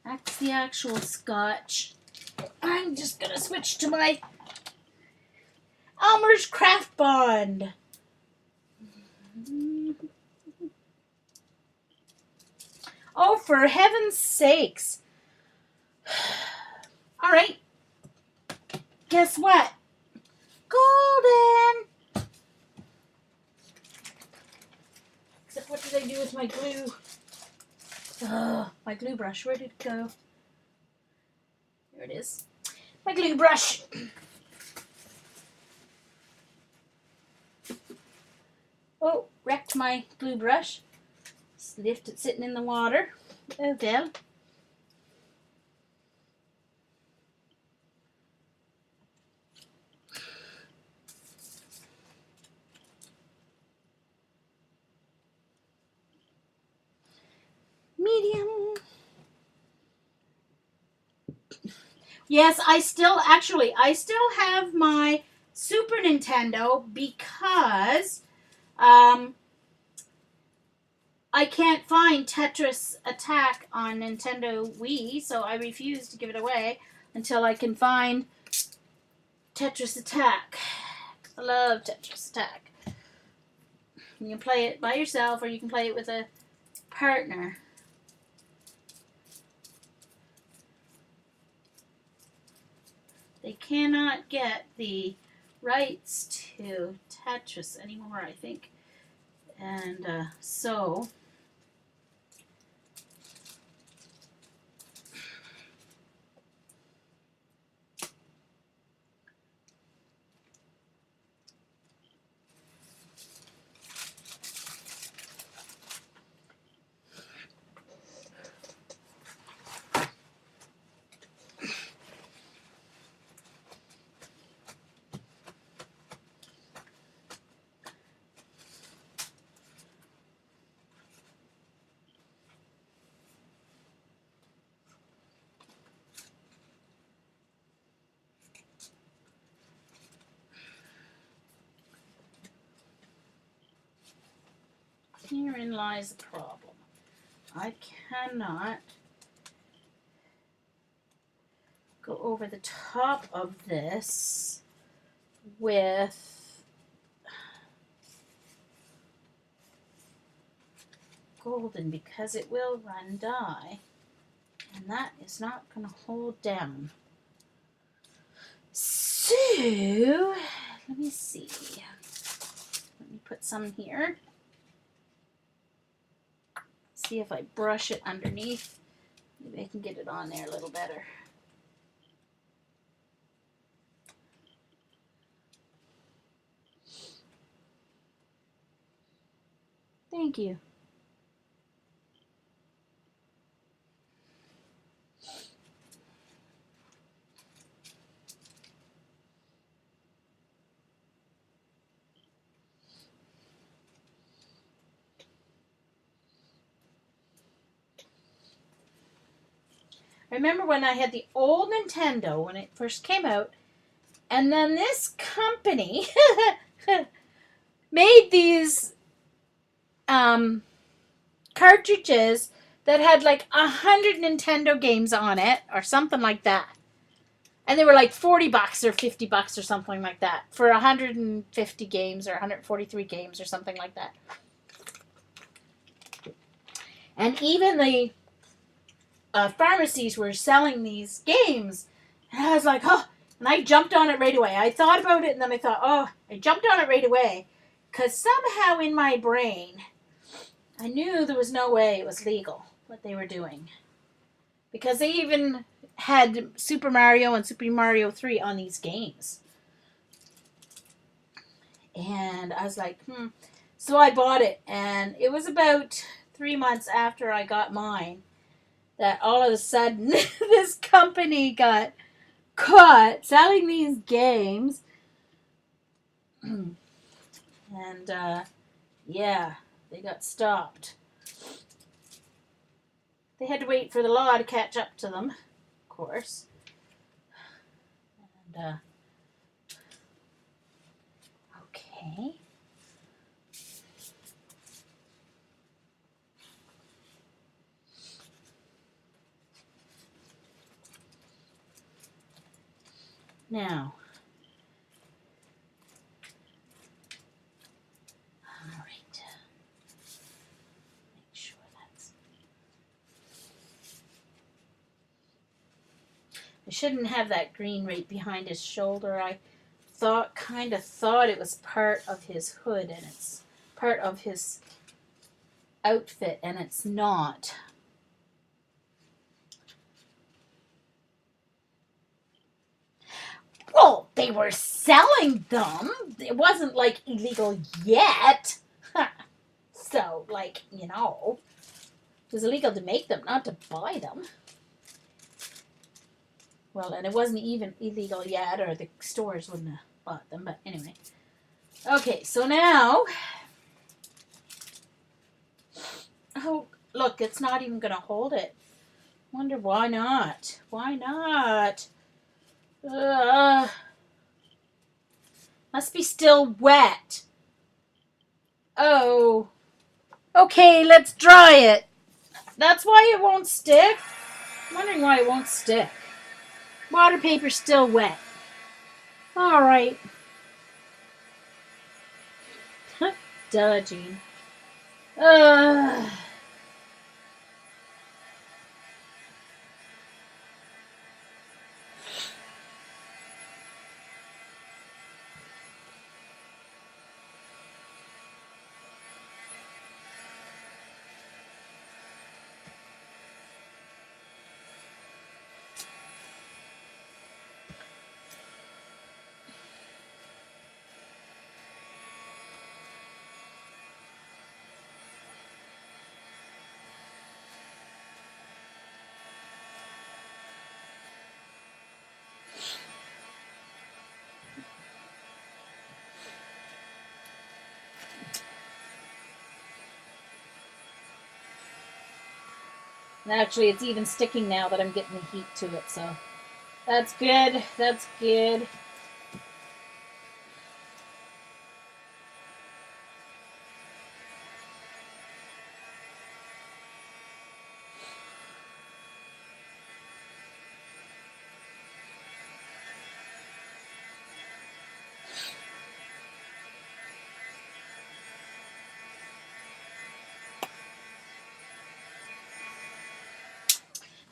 That's the actual Scotch. I'm just gonna switch to my Elmer's Craft Bond. Oh, for heaven's sakes. Alright. Guess what? Golden! Except what did I do with my glue? My glue brush. Where did it go? There it is. My glue brush. Oh, wrecked my glue brush. Just left it sitting in the water. Oh well. Medium. Yes, I still have my Super Nintendo because I can't find Tetris Attack on Nintendo Wii, so I refuse to give it away until I can find Tetris Attack. I love Tetris Attack. You can play it by yourself or you can play it with a partner. They cannot get the rights to Tetris anymore, I think. And so herein lies the problem. I cannot go over the top of this with golden because it will run dye, and that is not going to hold down. So, let me see. Let me put some here. See if I brush it underneath. Maybe I can get it on there a little better. Thank you. I remember when I had the old Nintendo when it first came out, and then this company made these cartridges that had like 100 Nintendo games on it or something like that. And they were like $40 or $50 or something like that for 150 games or 143 games or something like that. And even the pharmacies were selling these games. And I was like, oh, and I jumped on it right away. I thought about it and then I thought, oh, I jumped on it right away. Because somehow in my brain, I knew there was no way it was legal, what they were doing. Because they even had Super Mario and Super Mario 3 on these games. And I was like, So I bought it. And it was about 3 months after I got mine that all of a sudden this company got caught selling these games. And yeah, they got stopped. They had to wait for the law to catch up to them, of course. Okay. Now, all right. Make sure that's. I shouldn't have that green right behind his shoulder. I kind of thought it was part of his hood, and it's part of his outfit, and it's not. Well, they were selling them. It wasn't like illegal yet. So, like, it was illegal to make them, not to buy them. Well, and it wasn't even illegal yet, or the stores wouldn't have bought them, but anyway. Okay, so now. Oh, look, it's not even going to hold it. Wonder why not? Why not? Must be still wet. Oh. Okay, let's dry it. That's why it won't stick? I'm wondering why it won't stick. Water paper's still wet. Alright. Duh, Jean. Actually, it's even sticking now that I'm getting the heat to it, so that's good. That's good.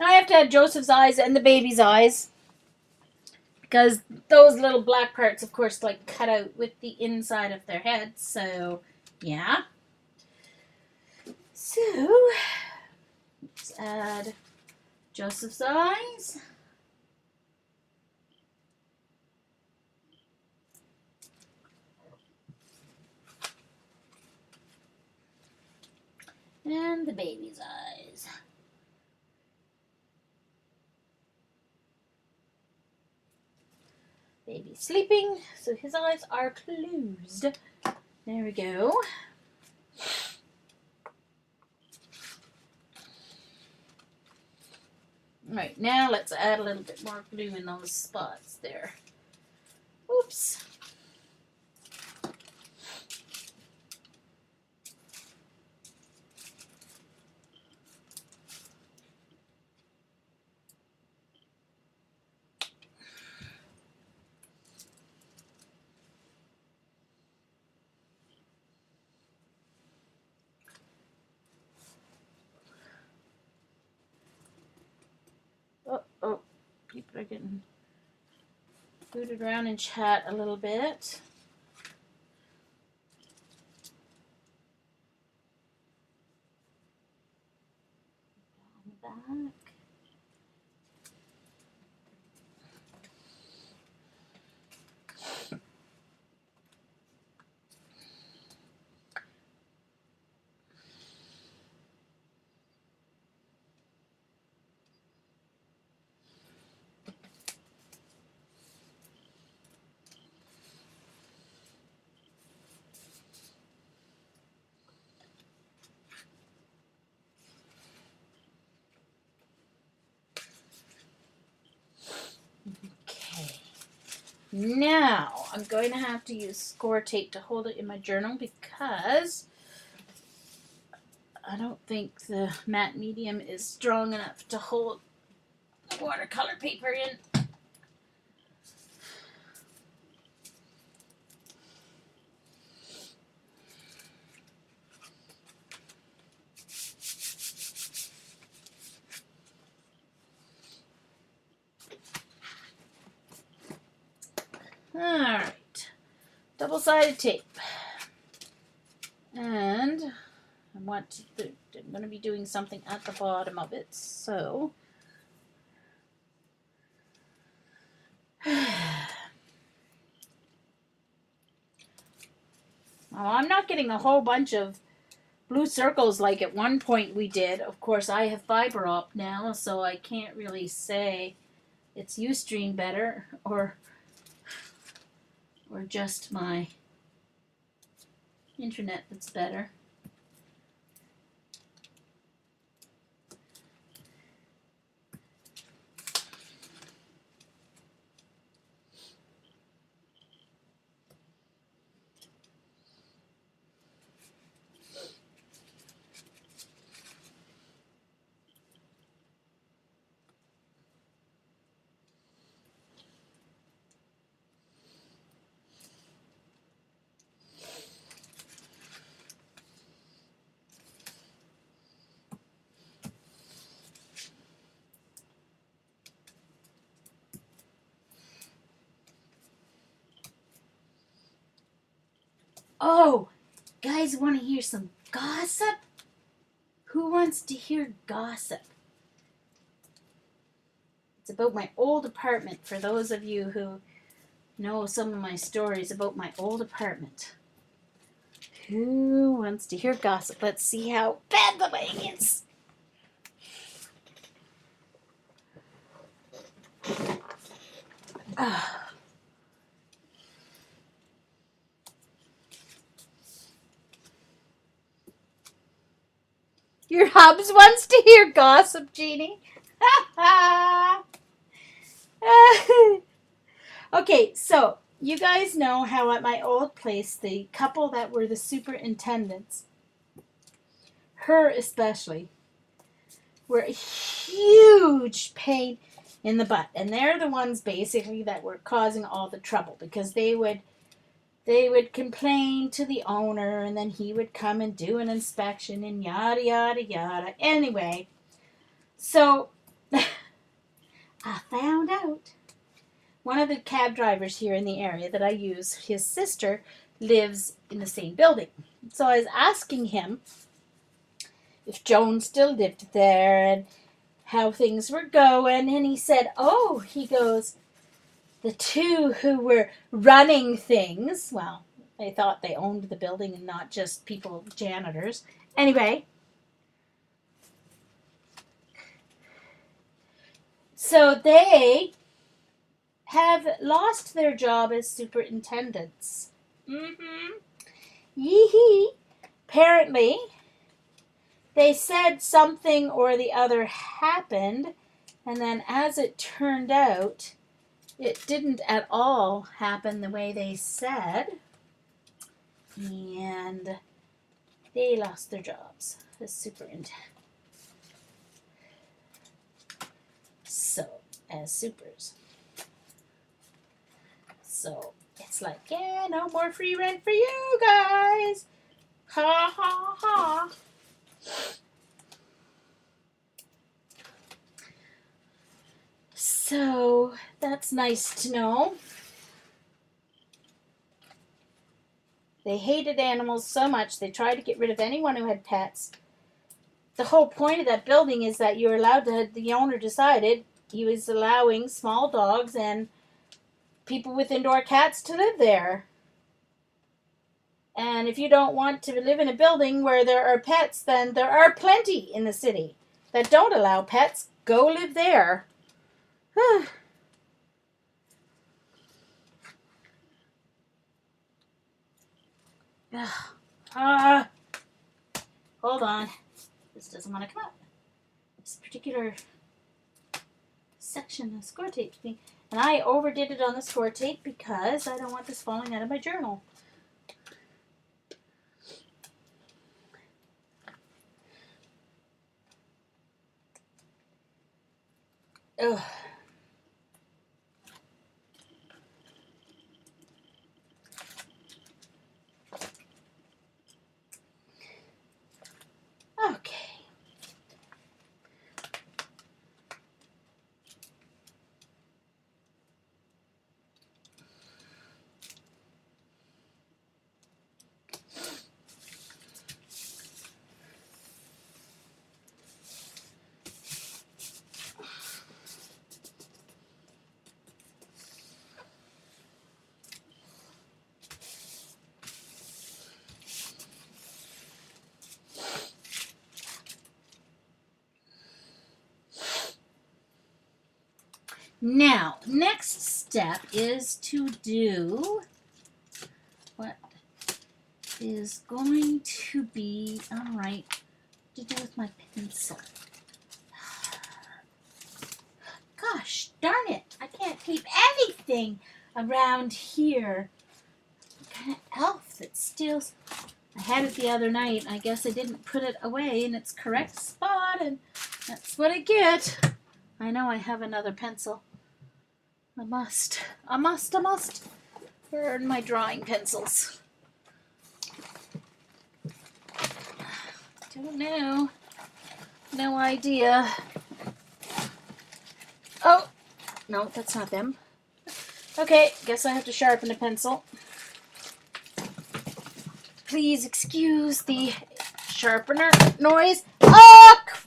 Now I have to add Joseph's eyes and the baby's eyes, because those little black parts, of course, like cut out with the inside of their heads. So, yeah. So, let's add Joseph's eyes. And the baby's eyes. Baby's sleeping, so his eyes are closed. There we go. Right, now let's add a little bit more glue in those spots there. Oops. Oh, people are getting booted around in chat a little bit. Down the back. Now, I'm going to have to use score tape to hold it in my journal because I don't think the matte medium is strong enough to hold the watercolor paper in. Alright, double-sided tape. And I'm going to be doing something at the bottom of it, so well, I'm not getting a whole bunch of blue circles like at one point we did. Of course, I have fiber op now, so I can't really say it's Ustream better or just my internet that's better. Oh, guys want to hear some gossip? Who wants to hear gossip? It's about my old apartment for those of you who know some of my stories about my old apartment. Who wants to hear gossip? Let's see how bad the lighting is. Your hubs wants to hear gossip, Jeannie. Okay, so you guys know how at my old place, the couple that were the superintendents, her especially, were a huge pain in the butt. And they're the ones basically that were causing all the trouble because they would complain to the owner and then he would come and do an inspection and yada, yada, yada. Anyway, so I found out one of the cab drivers here in the area that I use, his sister lives in the same building. So I was asking him if Joan still lived there and how things were going. And he said, oh, he goes, the two who were running things, well, they thought they owned the building and not just people, janitors. Anyway, so they have lost their job as superintendents. Yee-hee. Apparently, they said something or the other happened, and then as it turned out, it didn't at all happen the way they said, and they lost their jobs as superintendent. So, as supers. So, it's like, yeah, no more free rent for you guys. Ha, ha, ha. So, that's nice to know. They hated animals so much, they tried to get rid of anyone who had pets. The whole point of that building is that you're allowed to, the owner decided he was allowing small dogs and people with indoor cats to live there. And if you don't want to live in a building where there are pets, then there are plenty in the city that don't allow pets. Go live there. Hold on. This doesn't want to come up. This particular section of score tape thing. And I overdid it on the score tape because I don't want this falling out of my journal. Ugh. Okay. Now, next step is to do what is going to be, all right, to do with my pencil. Gosh darn it, I can't keep anything around here. What kind of elf that steals? I had it the other night. I guess I didn't put it away in its correct spot, and that's what I get. I know I have another pencil. I must burn my drawing pencils. Don't know. No idea. Oh, no, that's not them. Okay, guess I have to sharpen a pencil. Please excuse the sharpener noise. Oh, crap!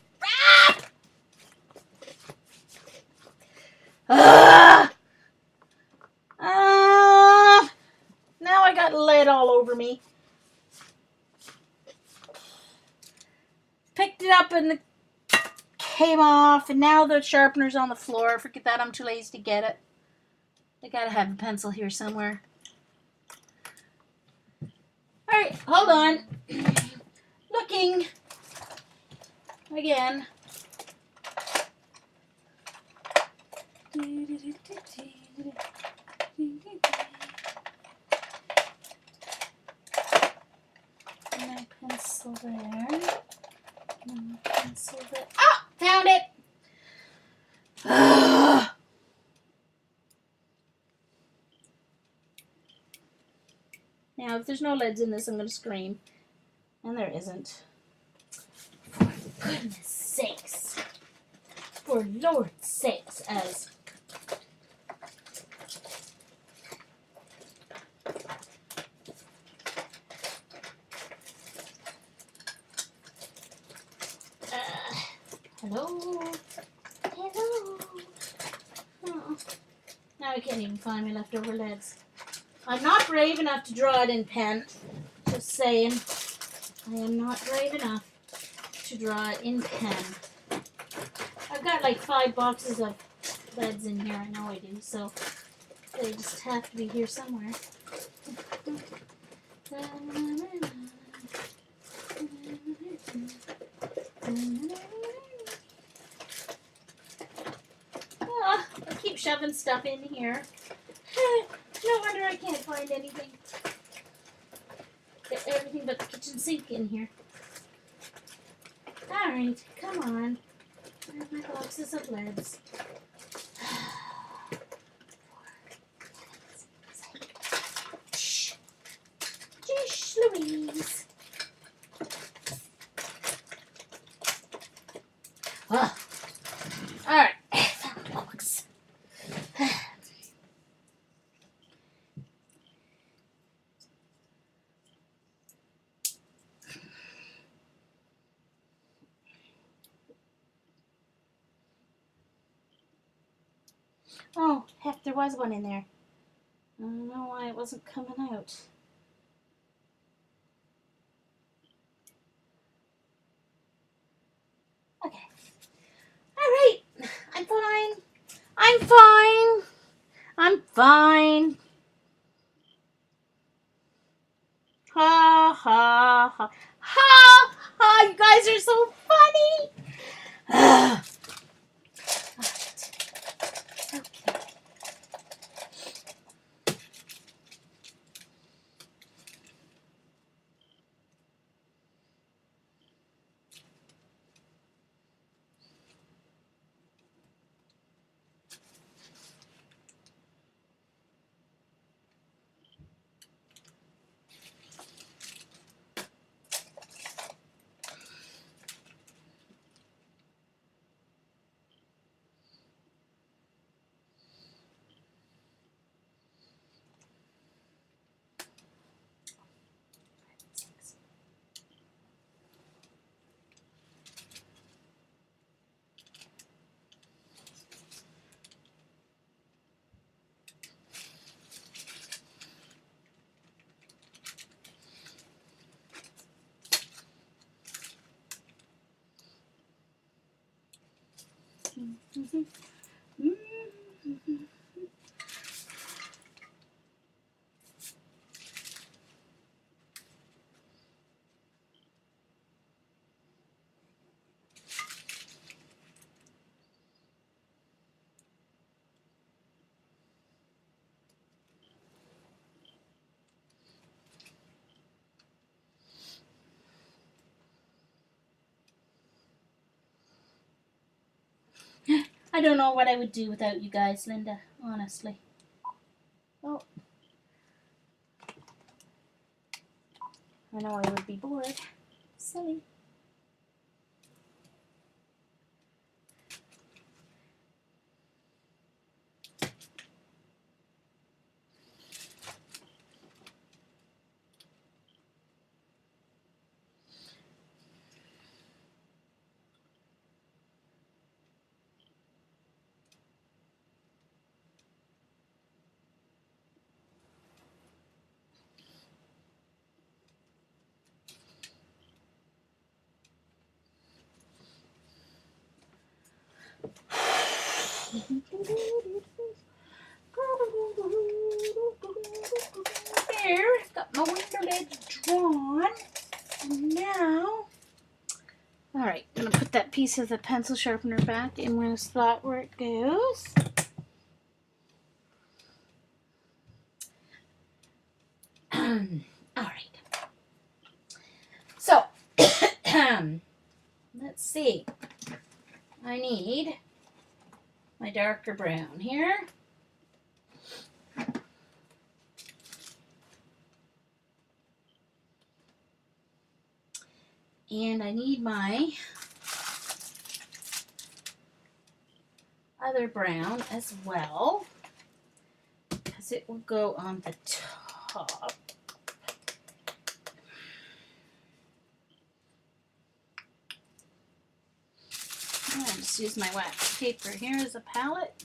Now I got lead all over me. Picked it up and it came off, and now the sharpener's on the floor. Forget that, I'm too lazy to get it. I gotta have a pencil here somewhere. Alright, hold on. Looking. Again. My pencil there. My pencil there. Oh! Found it! Now, if there's no leads in this, I'm going to scream. And there isn't. For goodness sakes. For Lord's sakes, as... Hello? Hello? Oh. Now I can't even find my leftover leads. I'm not brave enough to draw it in pen. Just saying. I am not brave enough to draw it in pen. I've got like 5 boxes of leads in here. I know I do. So they just have to be here somewhere. Oh, I keep shoving stuff in here. No wonder I can't find anything. Get everything but the kitchen sink in here. Alright, come on. Where are my boxes of leads? Shh. Shh, Louise. Oh. Alright, found the box. Oh, heck, there was one in there. I don't know why it wasn't coming out. Okay. Alright. I'm fine. I'm fine. I'm fine. Ha ha ha. Ha ha. You guys are so funny. Alright. I don't know what I would do without you guys, Linda, honestly. Oh. I know I would be bored. Silly. There, got my window ledge drawn. And now, alright, I'm going to put that piece of the pencil sharpener back in the slot where it goes. Alright. So, let's see. I need my darker brown here. And I need my other brown as well, because it will go on the top. And I'll just use my wax paper here as a palette.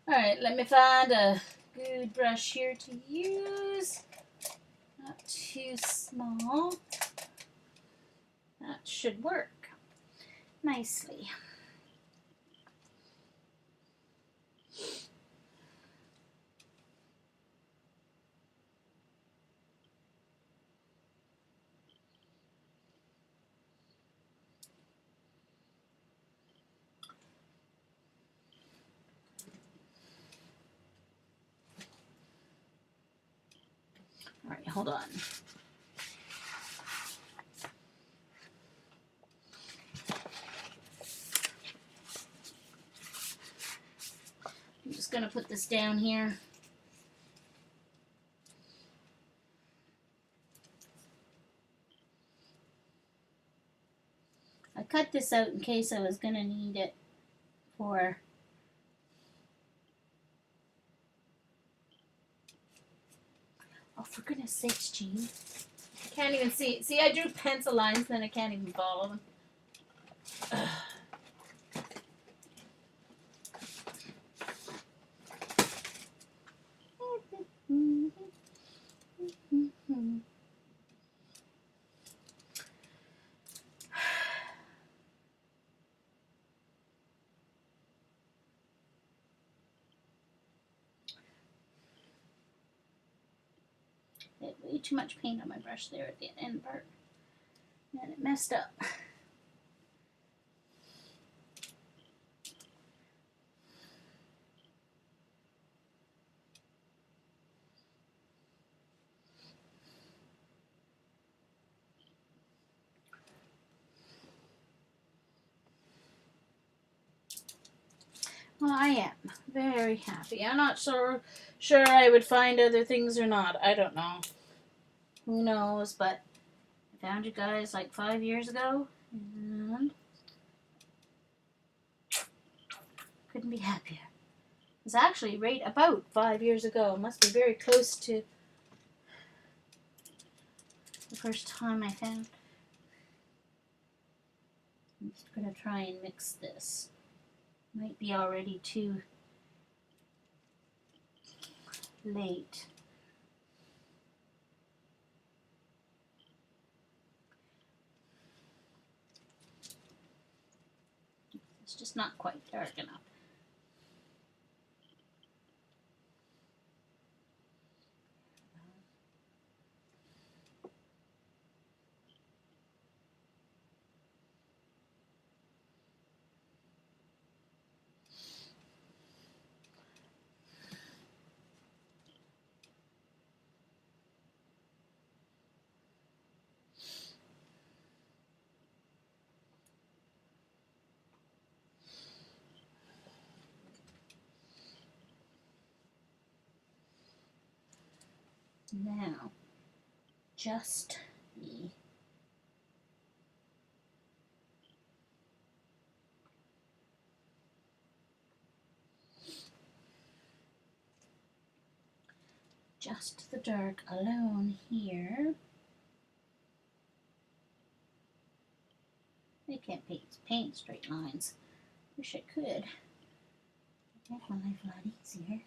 Alright, let me find a good brush here to use. Not too small. That should work nicely. Alright, hold on. I'm just going to put this down here. I cut this out in case I was going to need it for for goodness sakes, Jean. I can't even see. See, I drew pencil lines, then I can't even follow them. Ugh. I had way too much paint on my brush there at the end part, and it messed up. Well, I am very happy. I'm not sure I would find other things or not. I don't know. Who knows? But I found you guys like 5 years ago, and couldn't be happier. It was actually right about 5 years ago. Must be very close to the first time I found. I'm just going to try and mix this. Might be already too late. It's just not quite dark enough. Now, just the dark alone here. I can't paint straight lines. Wish I could. Make my life a lot easier.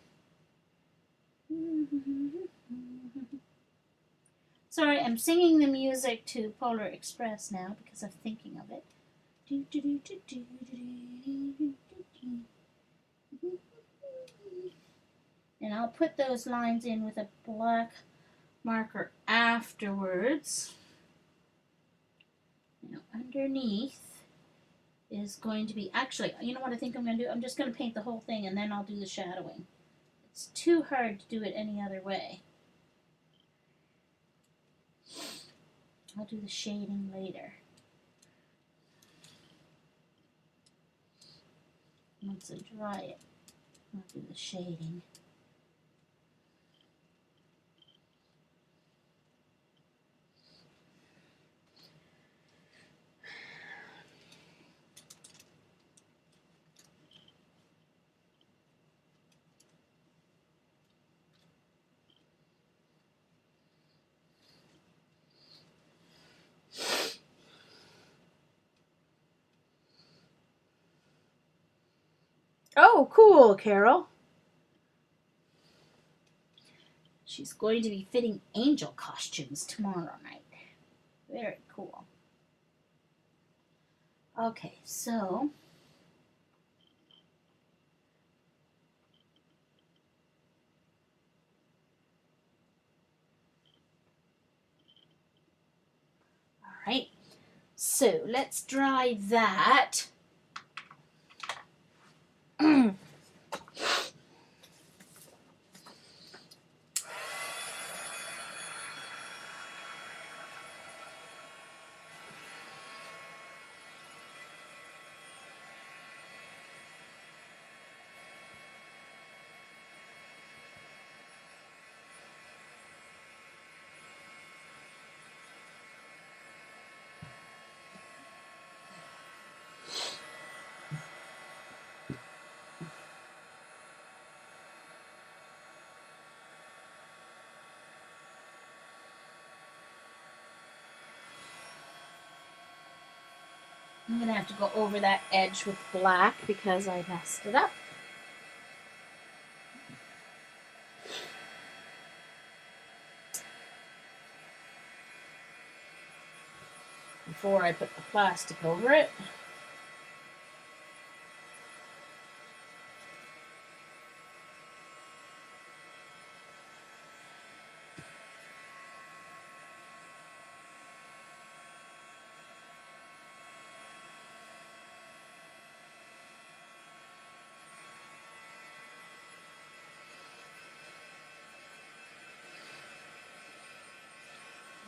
Sorry, I'm singing the music to Polar Express now because I'm thinking of it. And I'll put those lines in with a black marker afterwards. Now underneath is going to be, actually, you know what I think I'm going to do? I'm just going to paint the whole thing and then I'll do the shadowing. It's too hard to do it any other way. I'll do the shading later. Once I dry it, I'll do the shading. Oh, cool, Carol. She's going to be fitting angel costumes tomorrow night. Very cool. Okay, so all right. So let's dry that. I'm going to have to go over that edge with black because I messed it up. Before I put the plastic over it.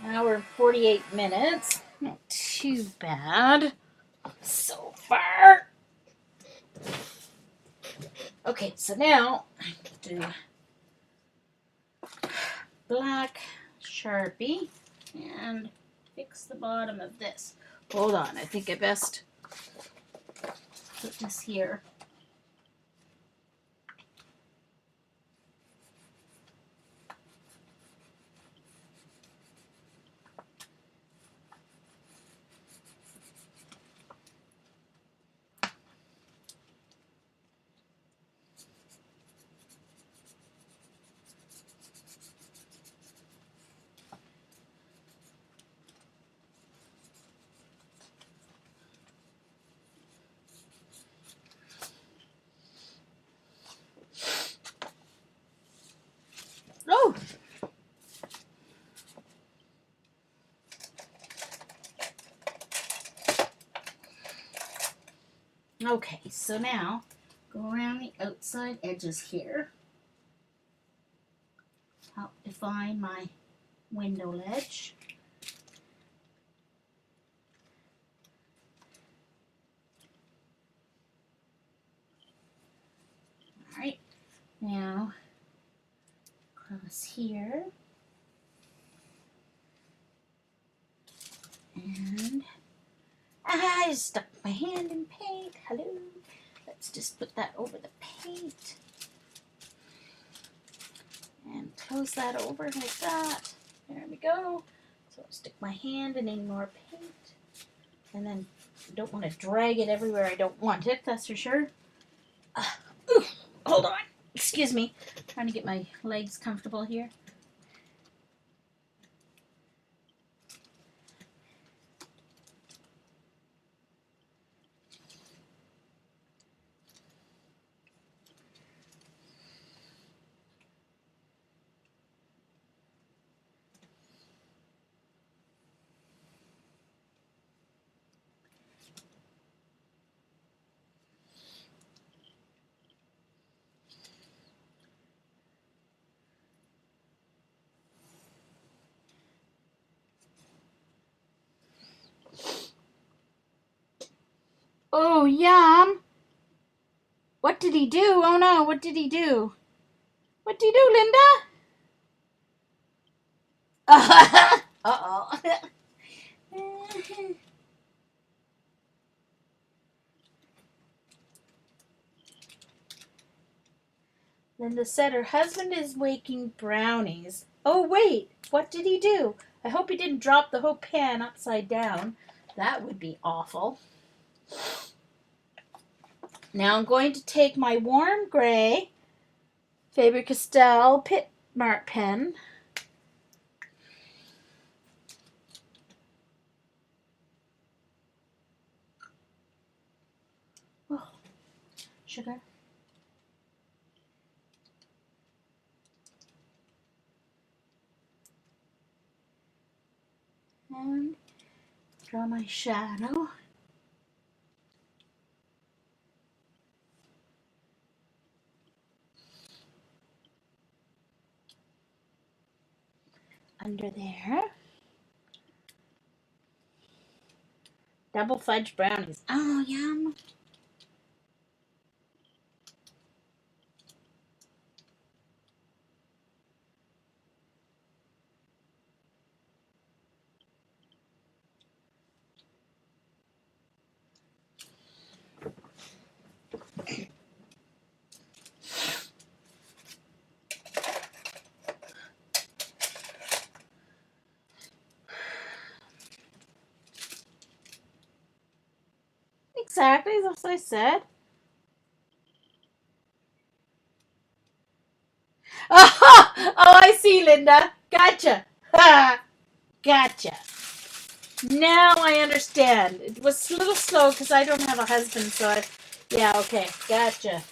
Hour and 48 minutes. Not too bad so far. Okay, so now I do black Sharpie and fix the bottom of this. Hold on, I think I best put this here. Okay, so now go around the outside edges here. Help define my window ledge. Alright, now across here. And I stuck my hand in paint. Hello. Let's just put that over the paint. And close that over like that. There we go. So I'll stick my hand in any more paint. And then I don't want to drag it everywhere I don't want it, that's for sure. Hold on. Excuse me. Trying to get my legs comfortable here. Oh, yum. What did he do? Oh no, what did he do? What did he do, Linda? Uh-oh. Linda said her husband is making brownies. Oh, wait. What did he do? I hope he didn't drop the whole pan upside down. That would be awful. Now I'm going to take my warm gray Faber-Castell Pit Mark pen. Oh, sugar. And draw my shadow. Under there. Double fudge brownies. Oh, yum. Exactly, that's what I said. Oh, I see, Linda. Gotcha. Ha! Gotcha. Now I understand. It was a little slow because I don't have a husband, so yeah, okay. Gotcha.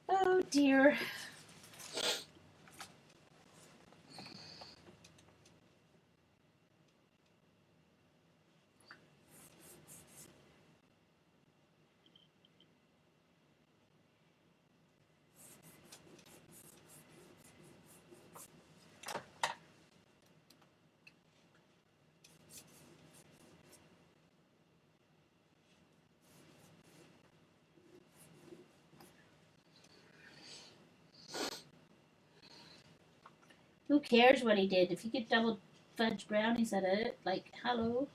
Oh, dear. Who cares what he did? If he get double fudge brownies out of it, like, hello.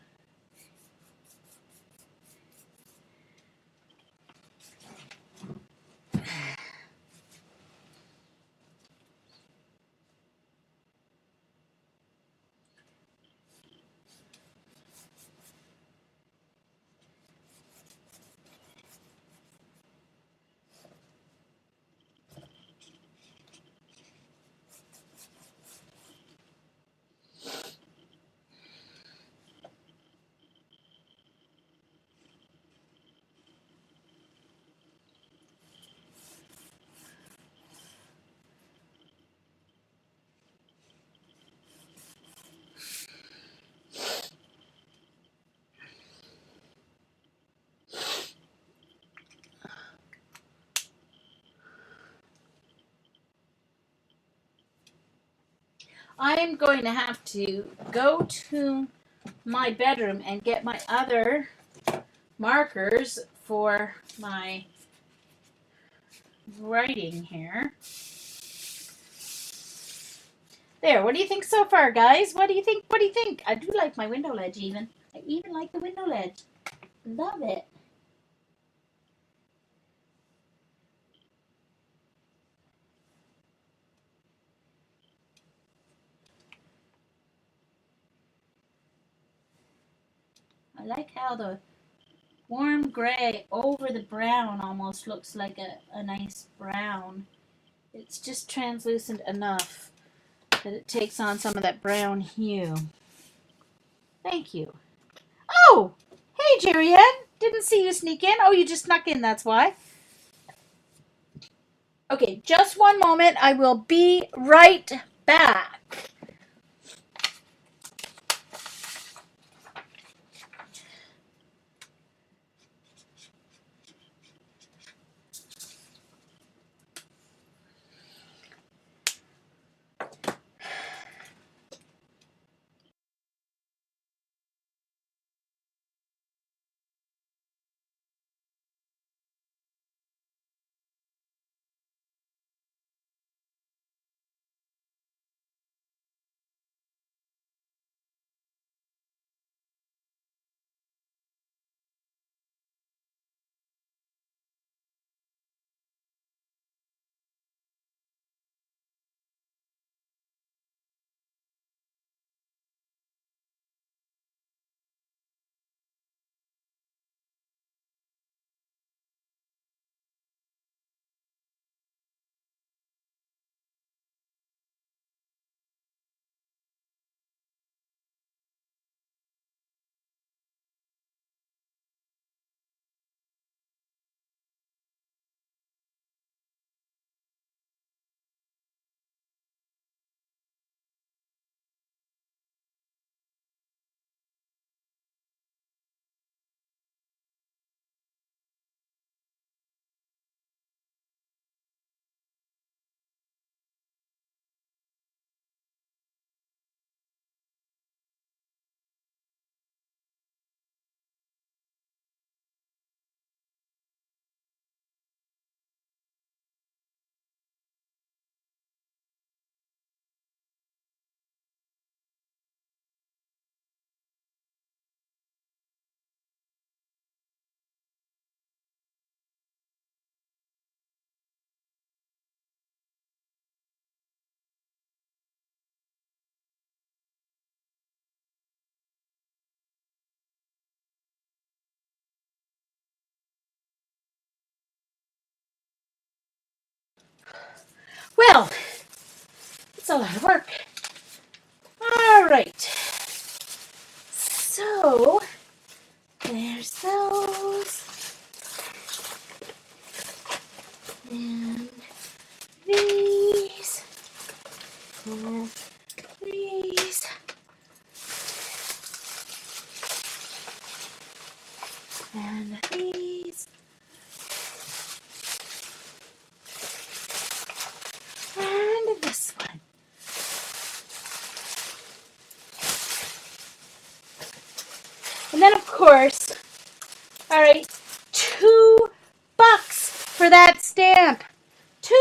I'm going to have to go to my bedroom and get my other markers for my writing here. There, what do you think so far, guys? What do you think? What do you think? I do like my window ledge even. I even like the window ledge. Love it. I like how the warm gray over the brown almost looks like a nice brown. It's just translucent enough that it takes on some of that brown hue. Thank you. Oh, hey, Jerry Ann. Didn't see you sneak in. Oh, you just snuck in, that's why. Okay, just one moment. I will be right back. Well, it's a lot of work. All right. So, there's those. And these. And these. And these. And this one. And then, of course, all right, $2 for that stamp. $2.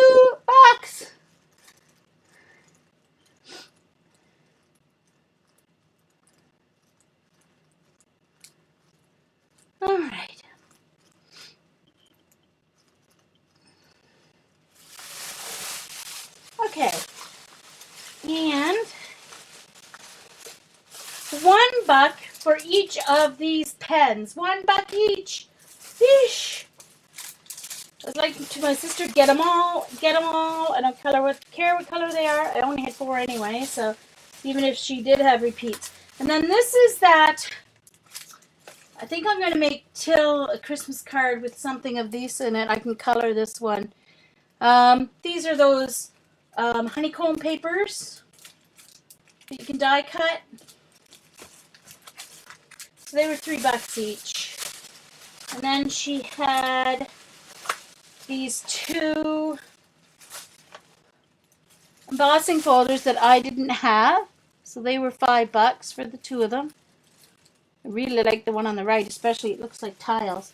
All right. Okay. And $1 for each of these pens. $1 each. Yeesh. I was like to my sister, get them all. I don't care what color they are. I only had 4 anyway, so even if she did have repeats. And then this is that. I think I'm going to make Till a Christmas card with something of these in it. I can color this one. These are those honeycomb papers that you can die cut. So they were $3 each. And then she had these 2 $1 embossing folders that I didn't have. So they were $5 for the two of them. I really like the one on the right, especially. It looks like tiles.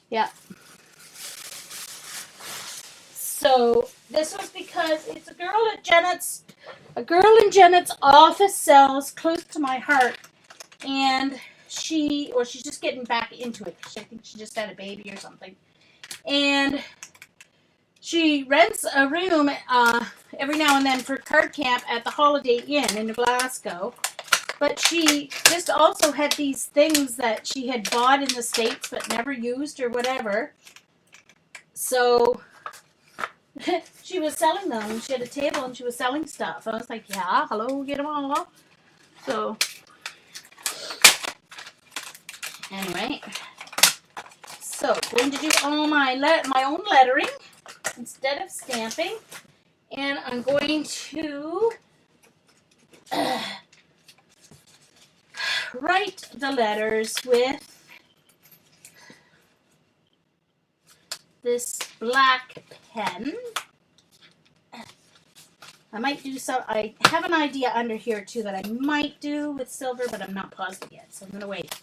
Yeah. So this was because it's a girl in Janet's office sells close to my heart, and she's just getting back into it. I think she just had a baby or something, and she rents a room every now and then for card camp at the Holiday Inn in Glasgow. But she just also had these things that she had bought in the States but never used or whatever. So she was selling them. She had a table and she was selling stuff. I was like, yeah, hello, get them all. So anyway, so going to do all my own lettering instead of stamping, and I'm going to write the letters with this black pen. I might do some. I have an idea under here too that I might do with silver, but I'm not positive yet, so I'm gonna wait.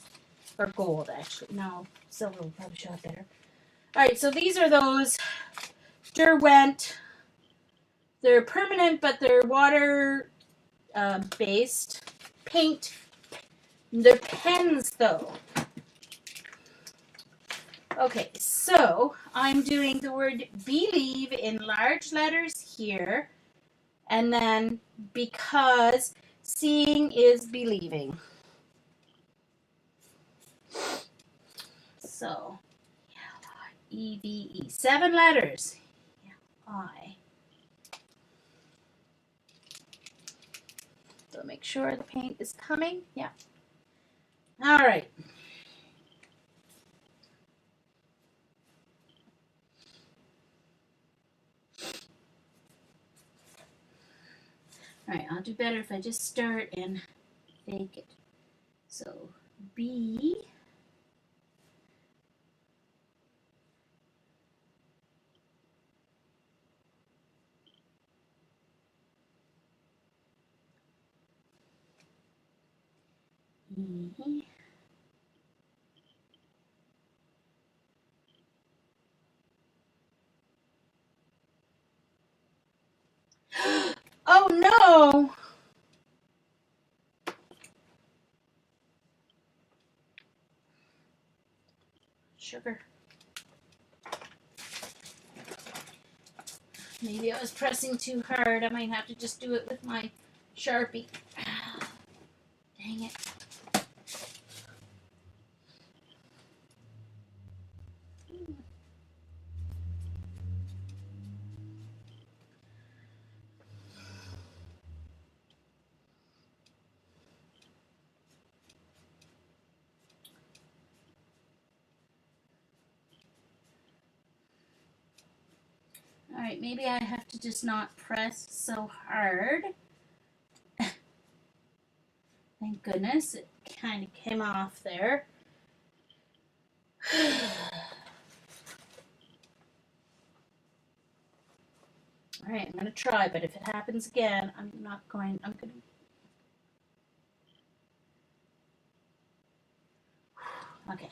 Or gold, actually. No, silver will probably show up better. All right, so these are those Derwent. They're permanent, but they're water based paint. They're pens, though. Okay, so I'm doing the word believe in large letters here, and then because seeing is believing. So, E-V-E, 7 letters. I. So make sure the paint is coming. Yeah. All right. All right, I'll do better if I just start and fake it. So, B. E. Oh no! Sugar. Maybe I was pressing too hard. I might have to just do it with my Sharpie. Dang it. All right, maybe I have to just not press so hard. Thank goodness it kind of came off there. All right, I'm going to try, but if it happens again, I'm going to. Okay.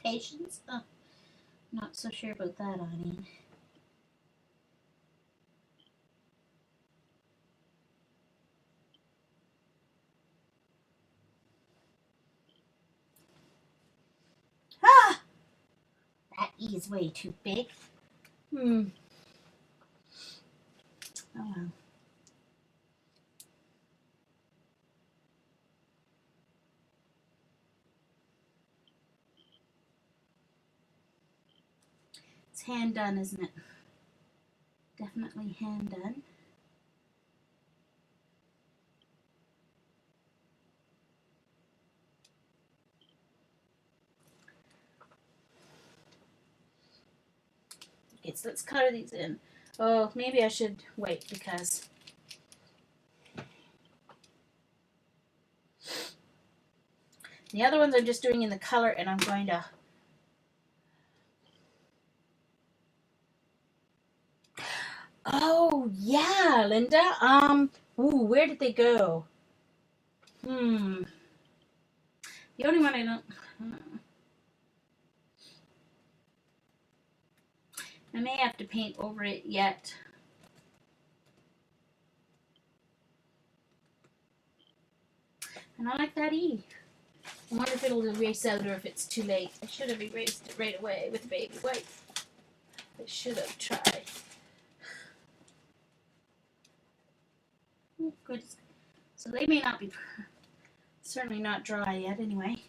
Patience? Oh, not so sure about that, Ani. Ah! That E is way too big. hand done, isn't it? Definitely hand done. Okay, so let's color these in. Oh, maybe I should wait because the other ones I'm just doing in the color, and I'm going to. Oh yeah, Linda. Ooh, where did they go? The only one I don't. I may have to paint over it yet. And I like that E. I wonder if it'll erase out or if it's too late. I should have erased it right away with baby white. I should have tried. Oh, good. So they may not be, certainly not dry yet anyway.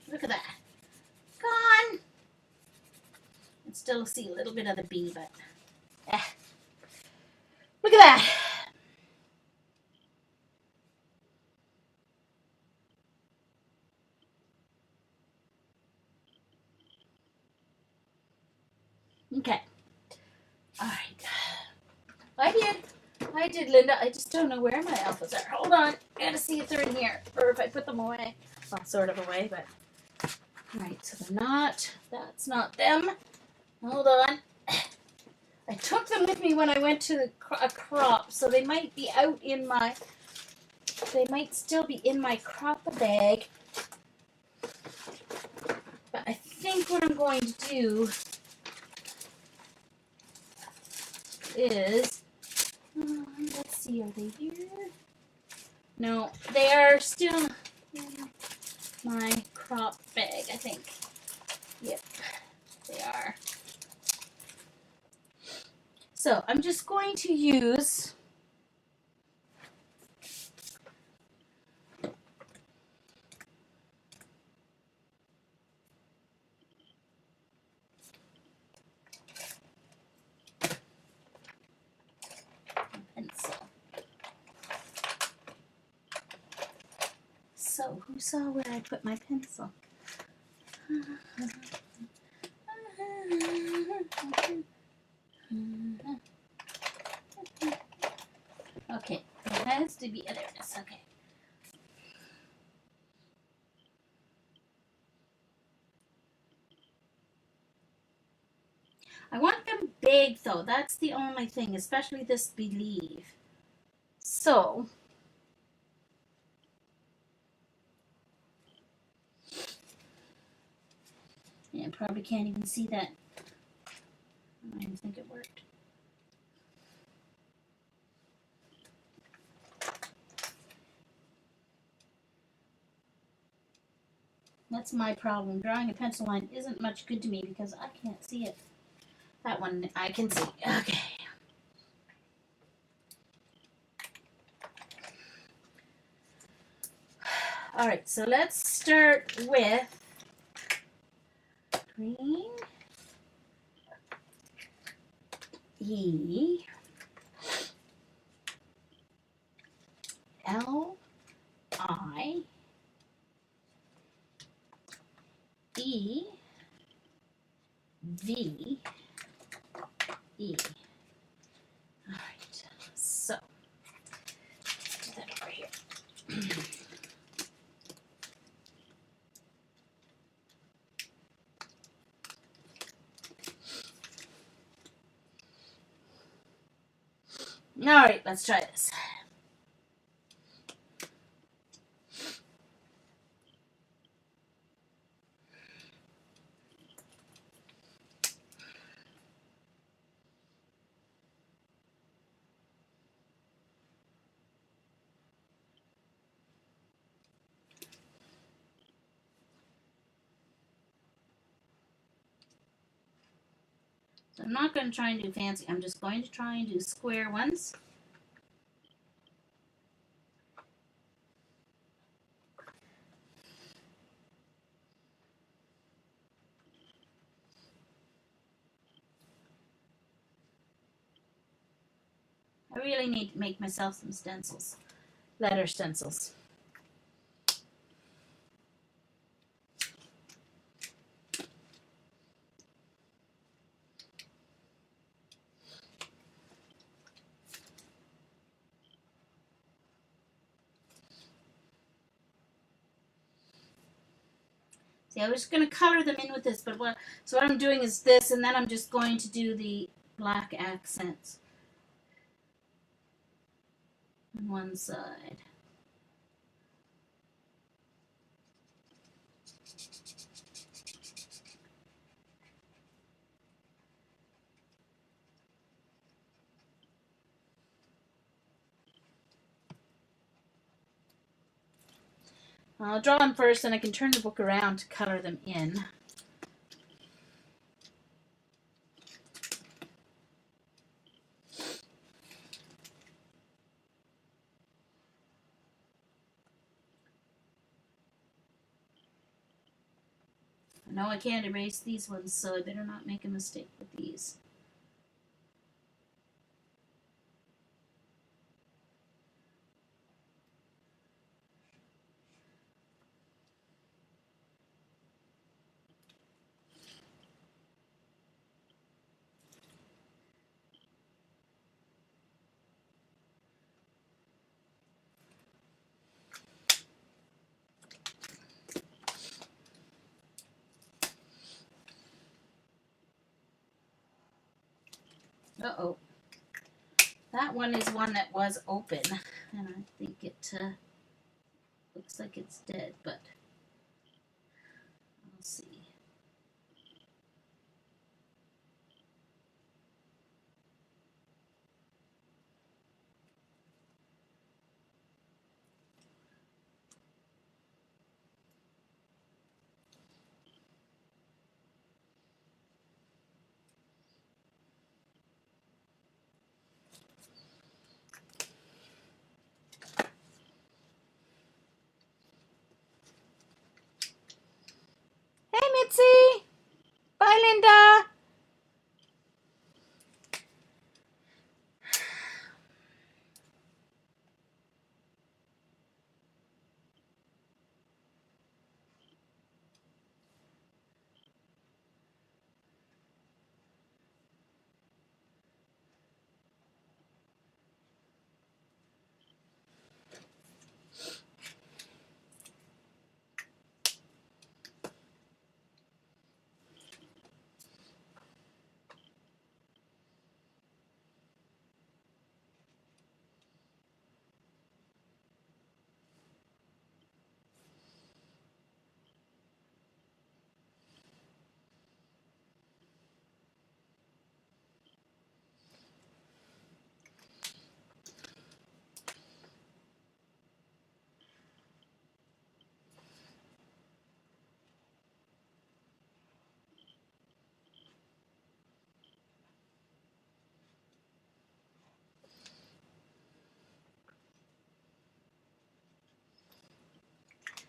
Look at that. Gone. I still see a little bit of the B, but look at that. Okay. All right. I did, Linda. I just don't know where my alphas are. Hold on. I gotta see if they're in here or if I put them away. Well, sort of away, but. All right, so they're not. That's not them. Hold on. I took them with me when I went to a crop, so they might be out in my. They might still be in my crop bag. But I think what I'm going to do is. Let's see, are they here? No, they are still in my crop bag, I think. Yep, they are. So I'm just going to use pencil. So who saw where I put my pencil? Okay, it has to be, there it is, okay. I want them big though, that's the only thing, especially this Believe. So, yeah, probably can't even see that. I don't even think it worked. That's my problem. Drawing a pencil line isn't much good to me because I can't see it. That one I can see. Okay. All right, so let's start with green, E, L, I, E, V, E. All right, so let's do that over here. All right, let's try this. So I'm not going to try and do fancy. I'm just going to try and do square ones. I really need to make myself some stencils, letter stencils. See, I was going to color them in with this, but what I'm doing is this, and then I'm just going to do the black accents on one side. I'll draw them first, and I can turn the book around to color them in. I know I can't erase these ones, so I better not make a mistake with these. Uh-oh. That one is one that was open, and I think it looks like it's dead, but I'll see. Hey, Mitzi! Bye, Linda!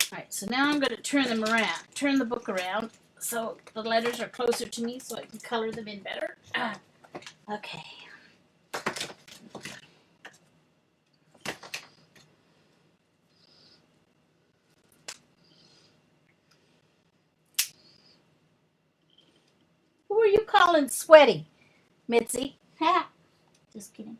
Alright, so now I'm going to turn the book around, so the letters are closer to me so I can color them in better. Okay. Who are you calling sweaty, Mitzi? Ha! Just kidding.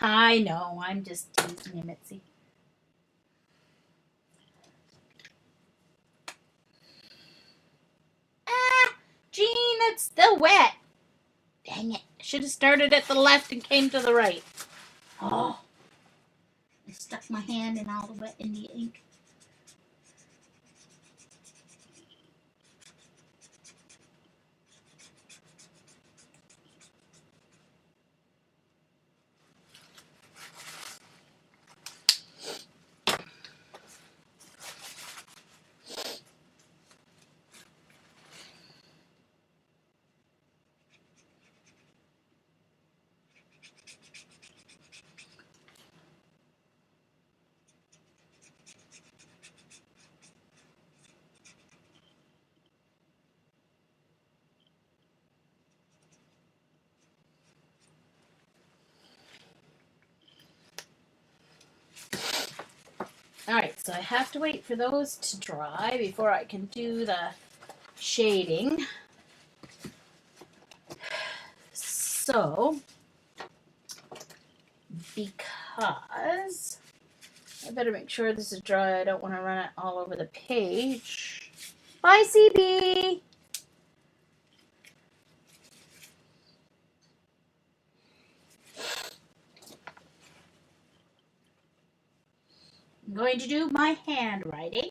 I know, I'm just teasing you, Mitzi. Ah, Jean, it's still wet. Dang it. Should have started at the left and came to the right. Oh, I stuck my hand in all the wet in the ink. Alright, so I have to wait for those to dry before I can do the shading. So, because I better make sure this is dry, I don't want to run it all over the page. Bye, CB! I'm going to do my handwriting.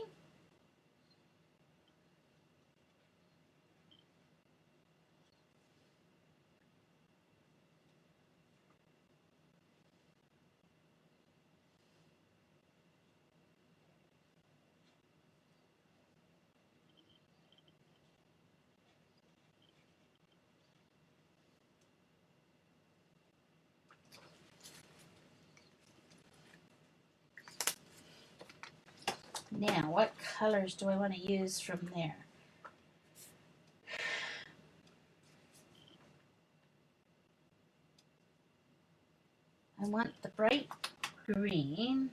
Now, what colors do I want to use from there? I want the bright green.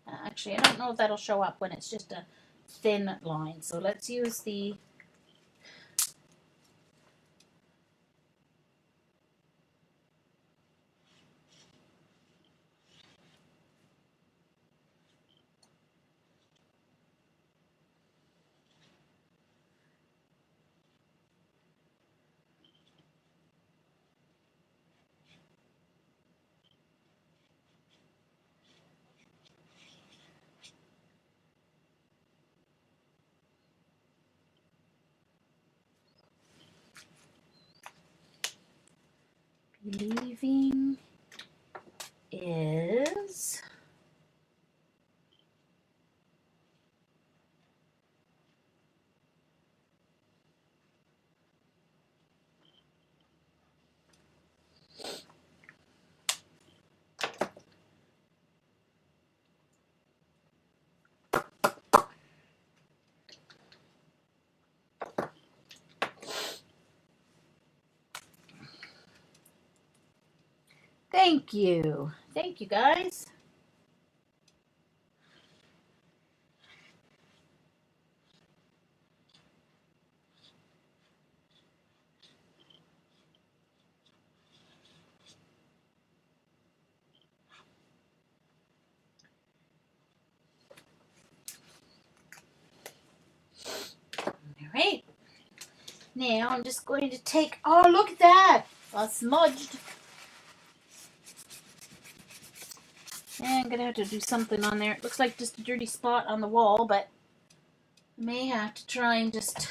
Actually, I don't know if that'll show up when it's just a thin line. So let's use the Believing is thank you. Thank you, guys. All right. Now I'm just going to take, oh, look at that. All smudged. And I'm going to have to do something on there. It looks like just a dirty spot on the wall, but I may have to try and just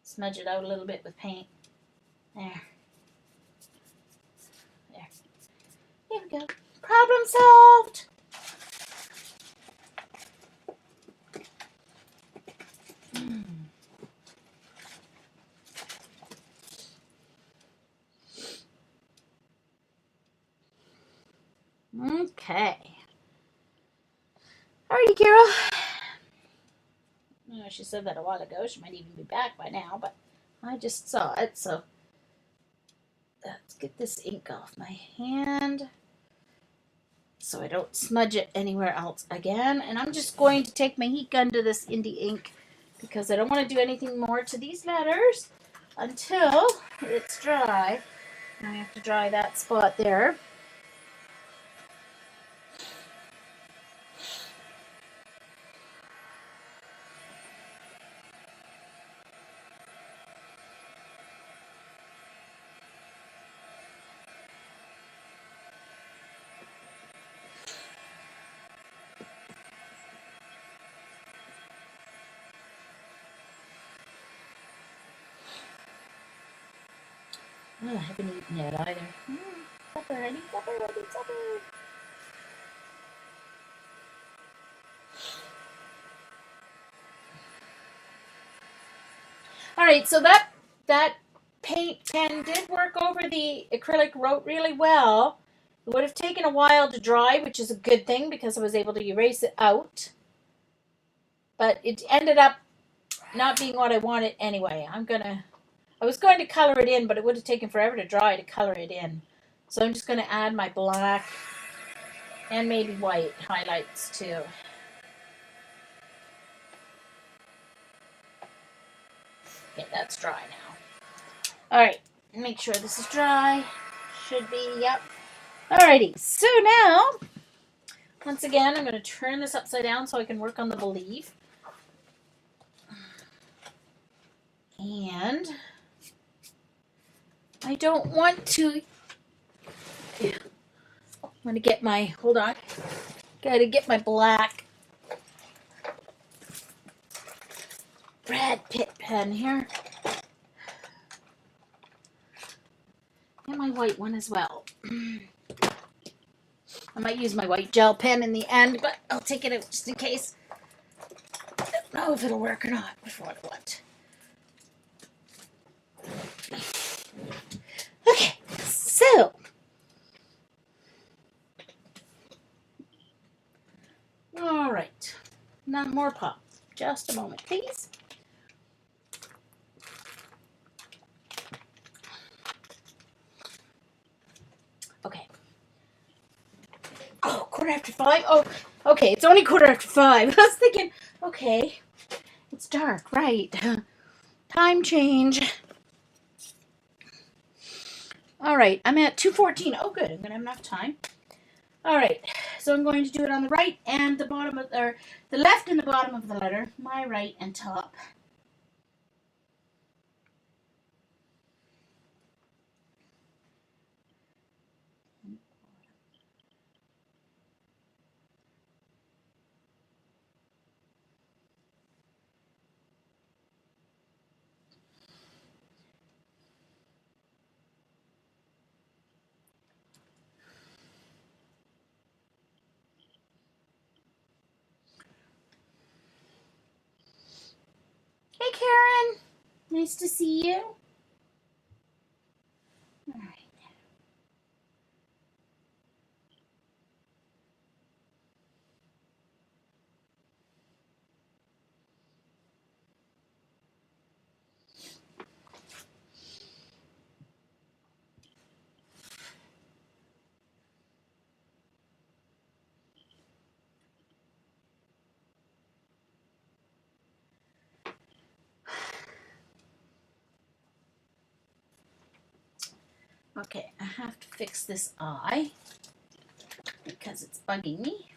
smudge it out a little bit with paint. There. There. There we go. Problem solved. Okay. Alrighty, Carol. She said that a while ago. She might even be back by now, but I just saw it, so let's get this ink off my hand so I don't smudge it anywhere else again. And I'm just going to take my heat gun to this Indie ink because I don't want to do anything more to these letters until it's dry. I have to dry that spot there. Oh, I haven't eaten yet either. Supper, I need supper, I need supper. All right, so that paint pen did work over the acrylic rote really well. It would have taken a while to dry, which is a good thing because I was able to erase it out. But it ended up not being what I wanted anyway. I was going to color it in, but it would have taken forever to dry to color it in. So I'm just going to add my black and maybe white highlights too. Okay, that's dry now. All right, make sure this is dry. Should be, yep. Alrighty, so now, once again, I'm going to turn this upside down so I can work on the belief. And I don't want to, I'm going to get my, hold on, got to get my black Brad Pitt pen here. And my white one as well. I might use my white gel pen in the end, but I'll take it out just in case. I don't know if it'll work or not with what I want. Okay, so all right, not more pop. Just a moment, please. Okay. Oh, 5:15. Oh, okay. It's only 5:15. I was thinking, okay, it's dark, right? Time change. All right, I'm at 2:14. Oh, good. I'm gonna have enough time. All right, so I'm going to do it on the right and the bottom of, or the left and the bottom of the letter. My right and top. Hey, Karen. Nice to see you. All right. Okay, I have to fix this eye because it's bugging me.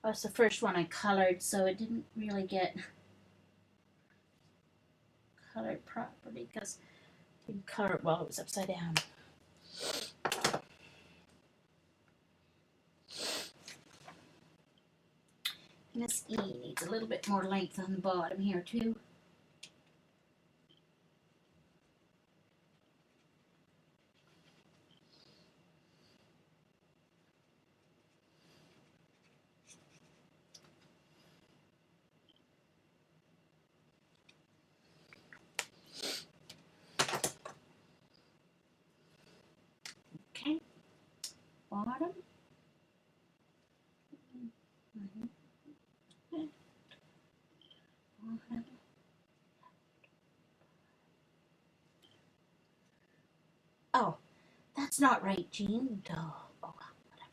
That's the first one I colored, so it didn't really get colored properly because I didn't color it while it was upside down. And this E needs a little bit more length on the bottom here too. bottom. Oh, that's not right, Jean. Duh. Oh, whatever.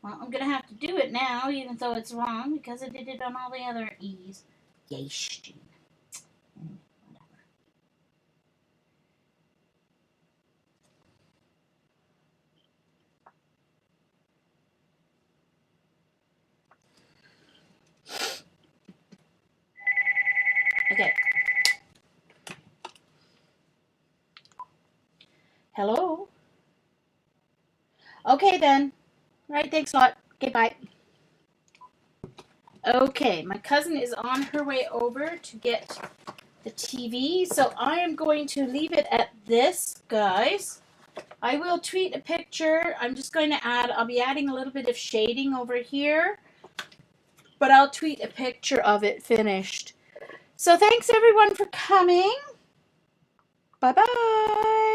Well, I'm gonna have to do it now, even though it's wrong, because I did it on all the other E's. Yeesh, Jean. Whatever. Okay. Hello? Okay, then. All right, thanks a lot. Okay, bye. Okay, my cousin is on her way over to get the TV, so I am going to leave it at this, guys. I will tweet a picture. I'm just going to I'll be adding a little bit of shading over here, but I'll tweet a picture of it finished. So thanks everyone for coming. Bye-bye.